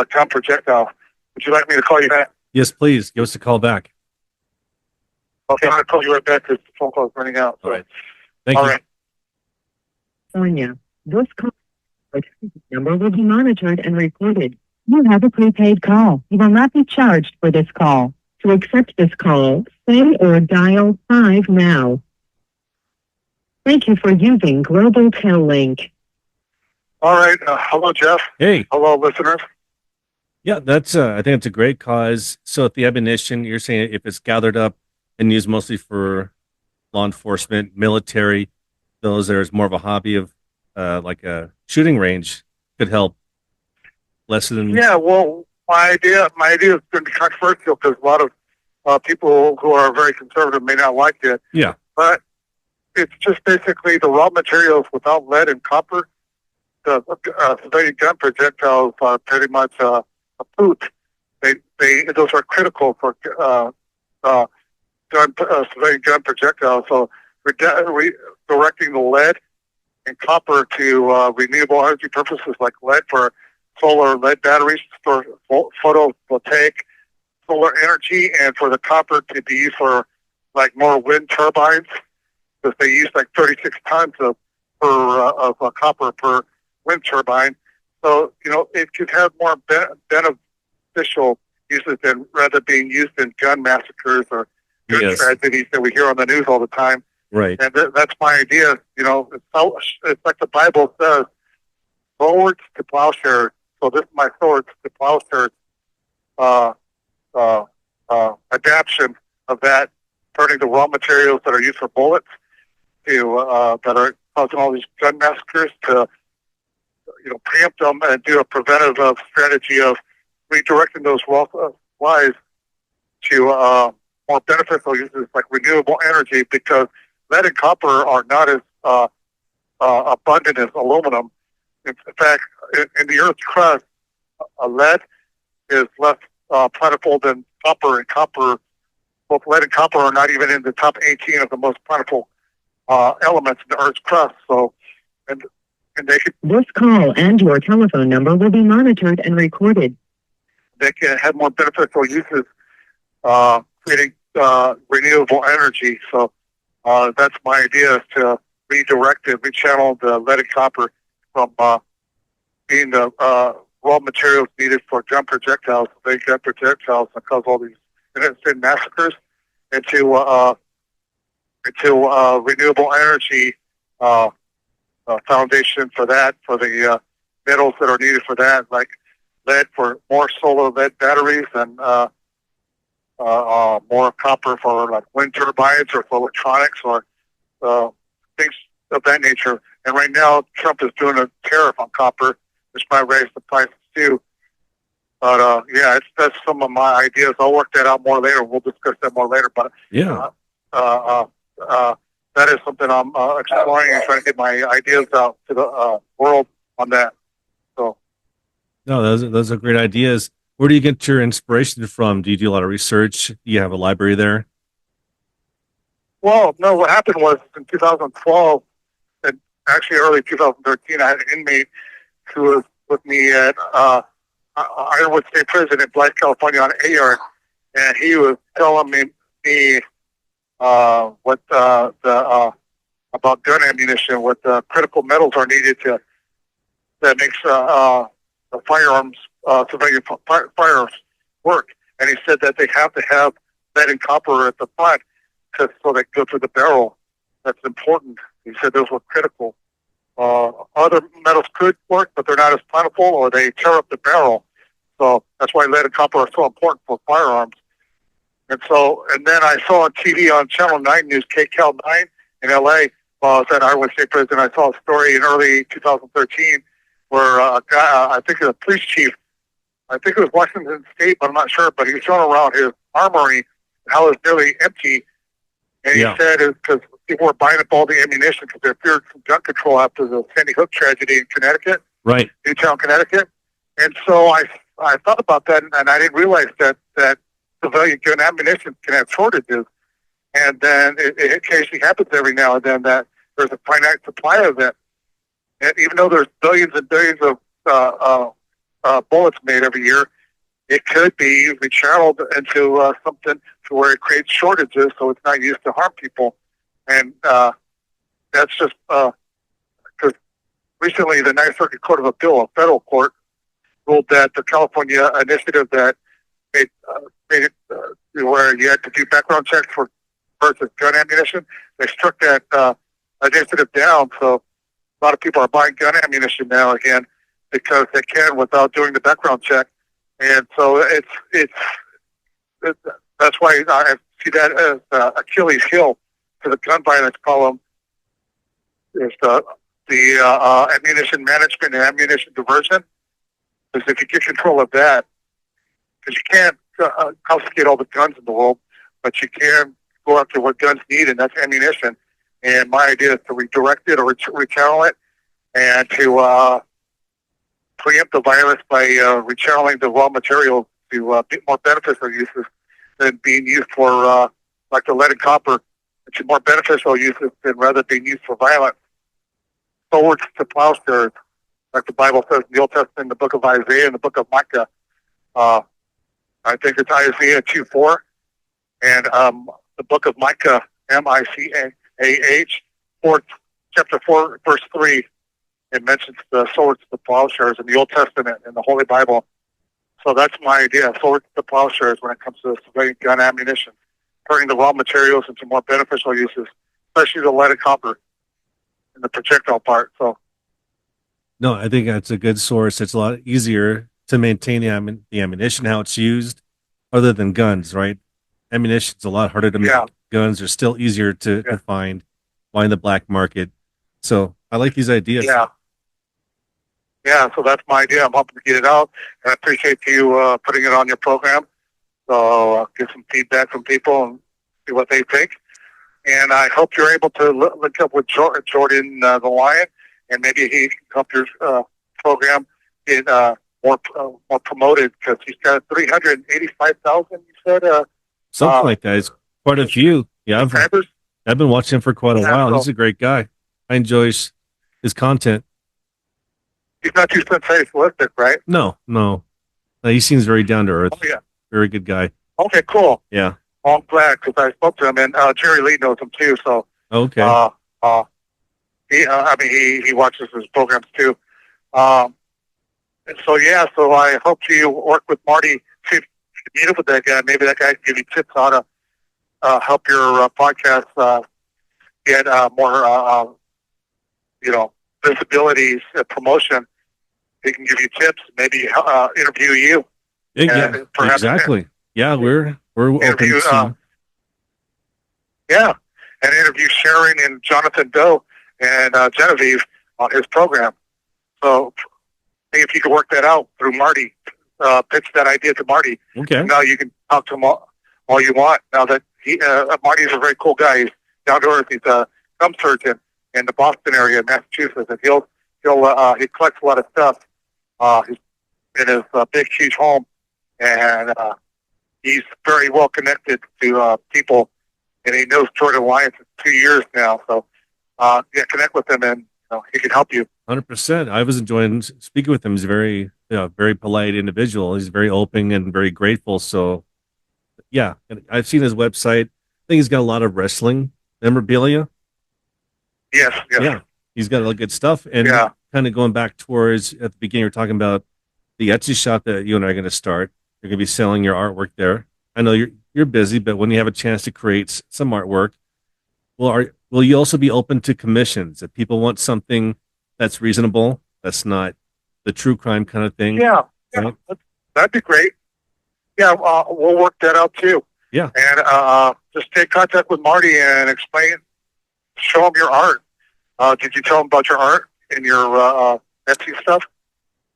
D: gun projectiles. Would you like me to call you back?
A: Yes, please. Give us a call back.
D: Okay, I'm going to call you right back because the phone call is running out. So.
A: All right. Thank
D: All
A: you.
D: right.
C: Sonia, this call number will be monitored and recorded. You have a prepaid call. You will not be charged for this call. To accept this call, say or dial 5 now. Thank you for using Global Tel Link.
D: All right. Hello, Jeff.
A: Hey.
D: Hello, listeners.
A: Yeah, that's. I think it's a great cause. So, if the ammunition, you're saying if it's gathered up and used mostly for law enforcement, military, those there's more of a hobby of like a shooting range could help lessen.
D: Yeah. Well, my idea is going to be controversial because a lot of people who are very conservative may not like it.
A: Yeah.
D: But it's just basically the raw materials without lead and copper. The civilian gun projectiles are pretty much a poot. Those are critical for civilian gun projectiles. So redirecting the lead and copper to renewable energy purposes, like lead for solar lead batteries for photovoltaic solar energy, and for the copper to be used for like more wind turbines, because they use like 36 tons of copper per wind turbine. So, it could have more beneficial uses than rather being used in gun massacres or gun tragedies that we hear on the news all the time.
A: Right.
D: And that's my idea. It's like the Bible says, swords to plowshares. So this is my swords to plowshares adaptation of that, turning the raw materials that are used for bullets to that are causing all these gun massacres to preempt them and do a preventative strategy of redirecting those raw supplies to more beneficial uses like renewable energy, because lead and copper are not as abundant as aluminum. In fact, in the Earth's crust, lead is less plentiful than copper, and both lead and copper are not even in the top 18 of the most plentiful elements in the Earth's crust. So, and they could.
C: This call and your telephone number will be monitored and recorded.
D: They can have more beneficial uses, creating renewable energy. So that's my idea, is to redirect it, rechannel the lead and copper from being the raw materials needed for gun projectiles, big gun projectiles that cause all these innocent massacres, into renewable energy foundation for that, for the metals that are needed for that, like lead for more solar lead batteries, and more copper for like wind turbines or for electronics or things of that nature. And right now, Trump is doing a tariff on copper, which might raise the prices too. But that's some of my ideas. I'll work that out more later. We'll discuss that more later. But that is something I'm exploring and trying to get my ideas out to the world on that. So,
A: no, those are great ideas. Where do you get your inspiration from? Do you do a lot of research? Do you have a library there?
D: Well, no. What happened was in 2012, and actually early 2013, I had an inmate who was with me at Ironwood State Prison in Blythe, California, on AR, and he was telling me what about gun ammunition, what critical metals are needed that makes the firearms, civilian firearms work. And he said that they have to have lead and copper at the front so they go through the barrel. That's important. He said those were critical. Other metals could work, but they're not as plentiful, or they tear up the barrel. So that's why lead and copper are so important for firearms. And then I saw on TV on Channel 9 News, KCAL 9 in LA, while I was at Ironwood State Prison, I saw a story in early 2013 where a guy, I think a police chief, I think it was Washington State, but I'm not sure. But he was showing around his armory, how it's nearly empty. And he said it's because people were buying up all the ammunition because they feared some gun control after the Sandy Hook tragedy in Connecticut,
A: Right.
D: Newtown, Connecticut. And so I thought about that, and I didn't realize that civilian gun ammunition can have shortages. And then it occasionally happens every now and then that there's a finite supply of it. And even though there's billions and billions of bullets made every year, it could be rechanneled into something to where it creates shortages, so it's not used to harm people. And that's just because recently the Ninth Circuit Court of Appeal, a federal court, ruled that the California initiative that made it where you had to do background checks for versus gun ammunition, they struck that initiative down. So a lot of people are buying gun ammunition now again because they can without doing the background check. And so that's why I see that as Achilles' heel to the gun violence problem is the ammunition management and ammunition diversion. Because if you get control of that, because you can't confiscate all the guns in the world, but you can go after what guns need, and that's ammunition. And my idea is to redirect it or rechannel it, and to preempt the violence by rechanneling the raw materials to more beneficial uses than being used for, like the lead and copper, to more beneficial uses than rather being used for violence. Swords to plowshares, like the Bible says in the Old Testament, in the book of Isaiah and the book of Micah. I think it's Isaiah 2:4, and the book of Micah, Micah, chapter 4, verse 3. It mentions the swords to plowshares in the Old Testament in the Holy Bible. So that's my idea, swords to plowshares when it comes to civilian gun ammunition, turning the raw materials into more beneficial uses, especially the lead and copper in the projectile part. So,
A: no, I think that's a good source. It's a lot easier to maintain the ammunition, how it's used, other than guns, right? Ammunition's a lot harder to make. Guns are still easier to find in the black market. So I like these ideas.
D: Yeah, so that's my idea. I'm hoping to get it out, and I appreciate you putting it on your program. So get some feedback from people and see what they think. And I hope you're able to link up with Jordan the Lion, and maybe he can help your program get more promoted, because he's got 385,000. You said
A: something like that. It's quite a few. Yeah, I've been watching him for quite a while. He's a great guy. I enjoy his content.
D: He's not too sensationalistic, right?
A: No. He seems very down to earth.
D: Oh, yeah.
A: Very good guy.
D: Okay, cool.
A: Yeah.
D: Well, I'm glad, because I spoke to him, and Jerry Lee knows him too. So
A: okay.
D: He watches his programs too. So I hope you work with Marty. See if you meet up with that guy. Maybe that guy can give you tips how to help your podcast get more, visibility, promotion. He can give you tips. Maybe interview you.
A: Yeah, exactly. Yeah, we're open to.
D: And interview Sharon and Jonathan Doe and Genevieve on his program. So, see if you can work that out through Marty. Pitch that idea to Marty.
A: Okay.
D: Now you can talk to him all you want. Now that Marty's a very cool guy. He's down to earth. He's a gum surgeon in the Boston area, Massachusetts, and he collects a lot of stuff. He's in his big, huge home, and he's very well connected to people, and he knows Jordan Lyons for 2 years now. So, connect with him, and he can help you.
A: 100%. I was enjoying speaking with him. He's a very, very polite individual. He's very open and very grateful. So, yeah, and I've seen his website. I think he's got a lot of wrestling memorabilia.
D: Yes.
A: Yeah, he's got a lot of good stuff. And kind of going back towards at the beginning, we were talking about the Etsy shop that you and I are going to start. You're going to be selling your artwork there. I know you're busy, but when you have a chance to create some artwork, will you also be open to commissions if people want something that's reasonable, that's not the true crime kind of thing?
D: Yeah, that'd be great. Yeah, we'll work that out too.
A: Yeah,
D: and just take contact with Marty and show him your art. Did you tell him about your art and your Etsy stuff?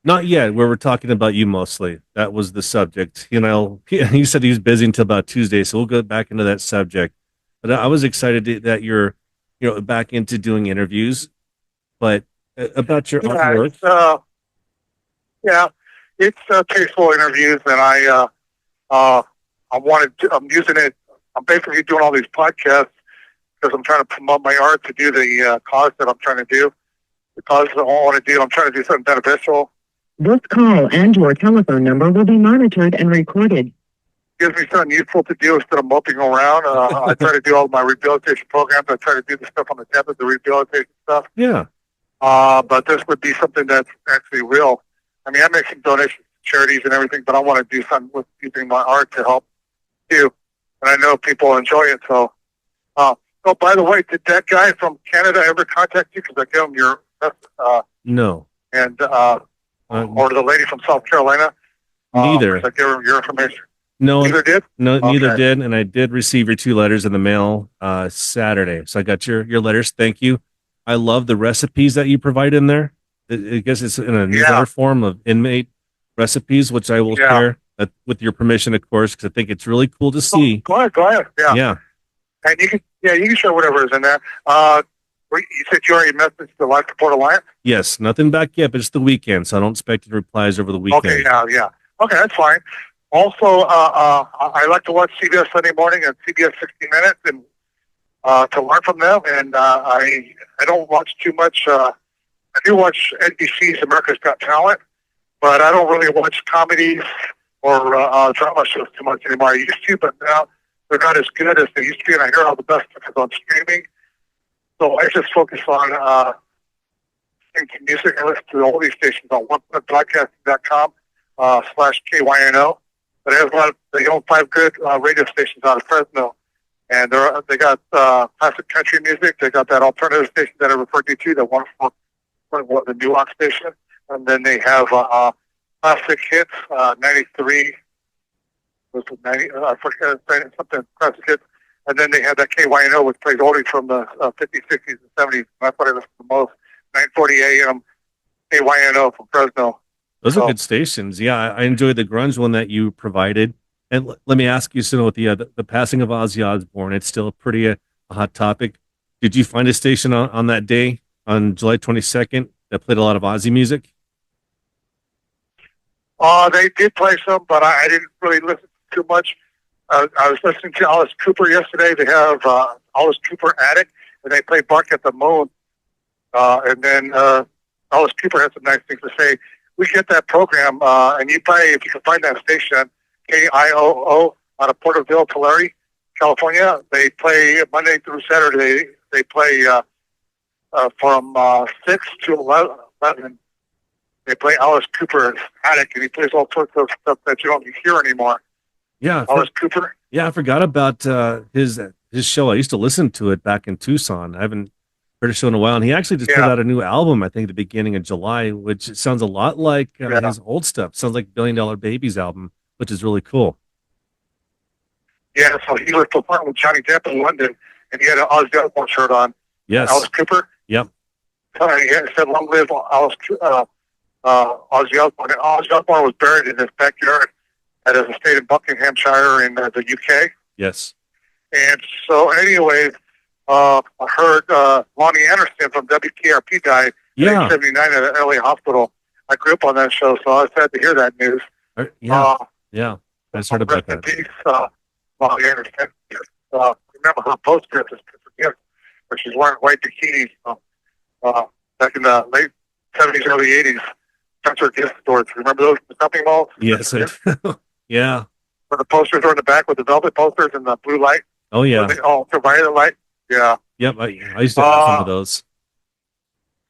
A: Not yet. Where we're talking about you mostly. That was the subject. He said he was busy until about Tuesday, so we'll go back into that subject. But I was excited that you're, back into doing interviews. But about your
D: Yeah,
A: artwork,
D: yeah, it's tasteful interviews, and uh, I'm using it. I'm basically doing all these podcasts because I'm trying to promote my art to do the cause that I'm trying to do. The cause that I want to do, I'm trying to do something beneficial.
C: This call and your telephone number will be monitored and recorded.
D: Gives me something useful to do instead of moping around. I try to do all my rehabilitation programs. I try to do the stuff on the tablet, the rehabilitation stuff.
A: yeah,
D: But this would be something that's actually real. I mean, I make some donations to charities and everything, but I want to do something with using my art to help too. And I know people enjoy it. So, oh, by the way, did that guy from Canada ever contact you? Because I gave him your
A: no,
D: and or the lady from South Carolina.
A: neither.
D: I gave her your information.
A: No,
D: Neither did.
A: no, neither
D: Okay.
A: did. And I did receive your 2 letters in the mail Saturday, so I got your letters. Thank you. I love the recipes that you provide in there. I guess it's in a newsletter form of inmate recipes, which I will share with your permission, of course, because I think it's really cool to see.
D: Go ahead. Yeah.
A: Yeah.
D: And you can share whatever is in there. You said you already messaged the Life Support Alliance?
A: Yes, nothing back yet, but it's the weekend, so I don't expect any replies over the weekend.
D: Okay, yeah. Okay, that's fine. Also, I like to watch CBS Sunday Morning and CBS 60 Minutes and to learn from them. And I don't watch too much. I do watch NBC's America's Got Talent, but I don't really watch comedies or drama shows too much anymore. I used to, but now they're not as good as they used to be, and I hear all the best stuff is on streaming. So I just focus on music. I listen to all these stations on onepodcasting.com /KYNO. But it has a lot of, they own 5 good radio stations out of Fresno. And they got classic country music. They got that alternative station that I referred you to, the one the New Rock station. And then they have classic hits, 93. Was it 90? I forget something classic hits. And then they have that KYNO, which plays oldies from the 50s, 60s, and 70s. That's what I listen to the most. 940 AM, KYNO from Fresno.
A: Those are good stations. Yeah, I enjoyed the grunge one that you provided. And let me ask you, so with the passing of Ozzy Osbourne, it's still pretty a hot topic. Did you find a station on that day, on July 22nd, that played a lot of Ozzy music?
D: They did play some, but I didn't really listen too much. I was listening to Alice Cooper yesterday. They have Alice Cooper Attic, and they play Bark at the Moon. And then Alice Cooper had some nice things to say. We get that program, and you probably, if you can find that station, KIOO, out of Porterville, Tulare, California. They play Monday through Saturday. They play from 6 to 11. They play Alice Cooper's Attic, and he plays all sorts of stuff that you don't hear anymore.
A: Yeah,
D: Alice Cooper.
A: Yeah, I forgot about his show. I used to listen to it back in Tucson. I haven't heard a show in a while, and he actually just put out a new album, I think, at the beginning of July, which sounds a lot like his old stuff. Sounds like $1 Billion Babies album, which is really cool.
D: Yeah, so he was performing with Johnny Depp in London, and he had an Ozzy Osbourne shirt on.
A: Yes.
D: Alice Cooper.
A: Yep.
D: He said, "Long live Ozzy Osbourne." And Ozzy Osbourne was buried in his backyard at his estate in Buckinghamshire in the UK.
A: Yes.
D: And so, anyways, I heard Lonnie Anderson from WKRP died in 79 at an LA hospital. I grew up on that show, so I was sad to hear that news.
A: Yeah. I just heard about that.
D: Rest in peace, Lonnie Anderson. Remember her poster at this gift where she's wearing white bikinis back in the late 70s, early 80s. Spencer gift stores. Remember those shopping malls?
A: Yes. Yeah.
D: Where the posters are in the back with the velvet posters and the blue light.
A: Oh, yeah.
D: Ultraviolet light. Yeah.
A: Yep. I used to have some of those.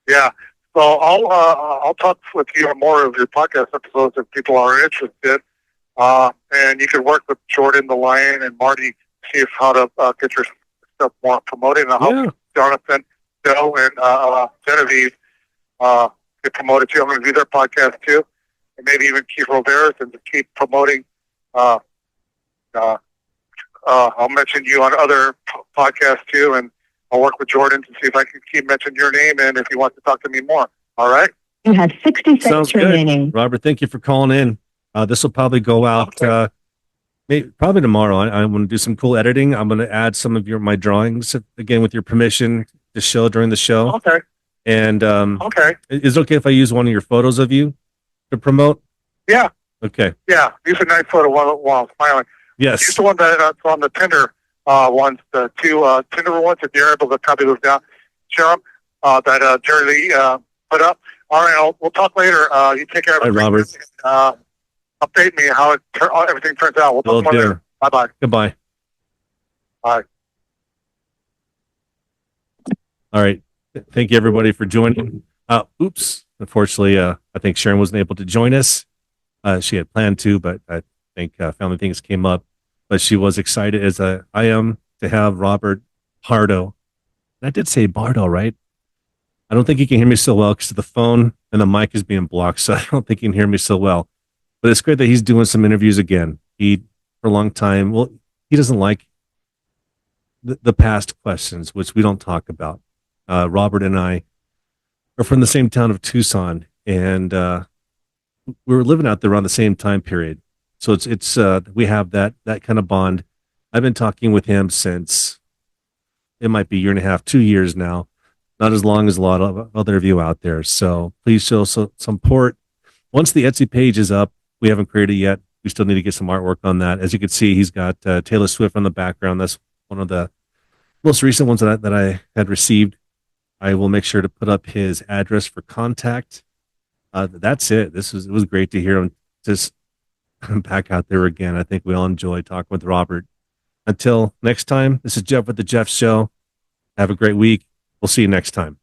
D: Yeah. So I'll talk with you on more of your podcast episodes if people are interested. And you can work with Jordan, the Lion, and Marty, see if how to get your stuff more promoted. And I'll help Jonathan, Joe, and Genevieve get promoted too. I'm going to do their podcast too. And maybe even Keith Roveras, and to keep promoting. I'll mention you on other podcasts too, and I'll work with Jordan to see if I can keep mentioning your name and if he wants to talk to me more. All right?
C: You have 60
A: Sounds
C: seconds
A: good.
C: remaining.
A: Robert, thank you for calling in. This will probably go out probably tomorrow. I'm going to do some cool editing. I'm going to add some of my drawings again with your permission to show during the show.
D: Okay.
A: And
D: Okay.
A: is it okay if I use one of your photos of you to promote?
D: Yeah.
A: Okay.
D: Yeah. Use a nice photo while smiling.
A: Yes.
D: Use the one that's on the Tinder ones, the two Tinder ones, if you're able to copy those down. Sharon, that Jerry put up. All right, we'll talk later. You take care of it.
A: Hi, Robert.
D: Update me how everything turns out. We'll talk more later. Bye-bye.
A: Goodbye.
D: Bye.
A: All right. Thank you, everybody, for joining. Oops. Unfortunately, I think Sharon wasn't able to join us. She had planned to, but I think family things came up. But she was excited, as I am, to have Robert Bardo. I did say Bardo, right? I don't think he can hear me so well because the phone and the mic is being blocked, so I don't think he can hear me so well. But it's great that he's doing some interviews again. He, for a long time, well, he doesn't like the past questions, which we don't talk about. Robert and I are from the same town of Tucson, and we were living out there around the same time period. So it's we have that kind of bond. I've been talking with him since it might be a year and a half, 2 years now. Not as long as a lot of other of you out there. So please show some support. Once the Etsy page is up, we haven't created yet. We still need to get some artwork on that. As you can see, he's got Taylor Swift on the background. That's one of the most recent ones that I had received. I will make sure to put up his address for contact. That's it. It was great to hear him just back out there again. I think we all enjoyed talking with Robert. Until next time, this is Jeff with the Jeff Show. Have a great week. We'll see you next time.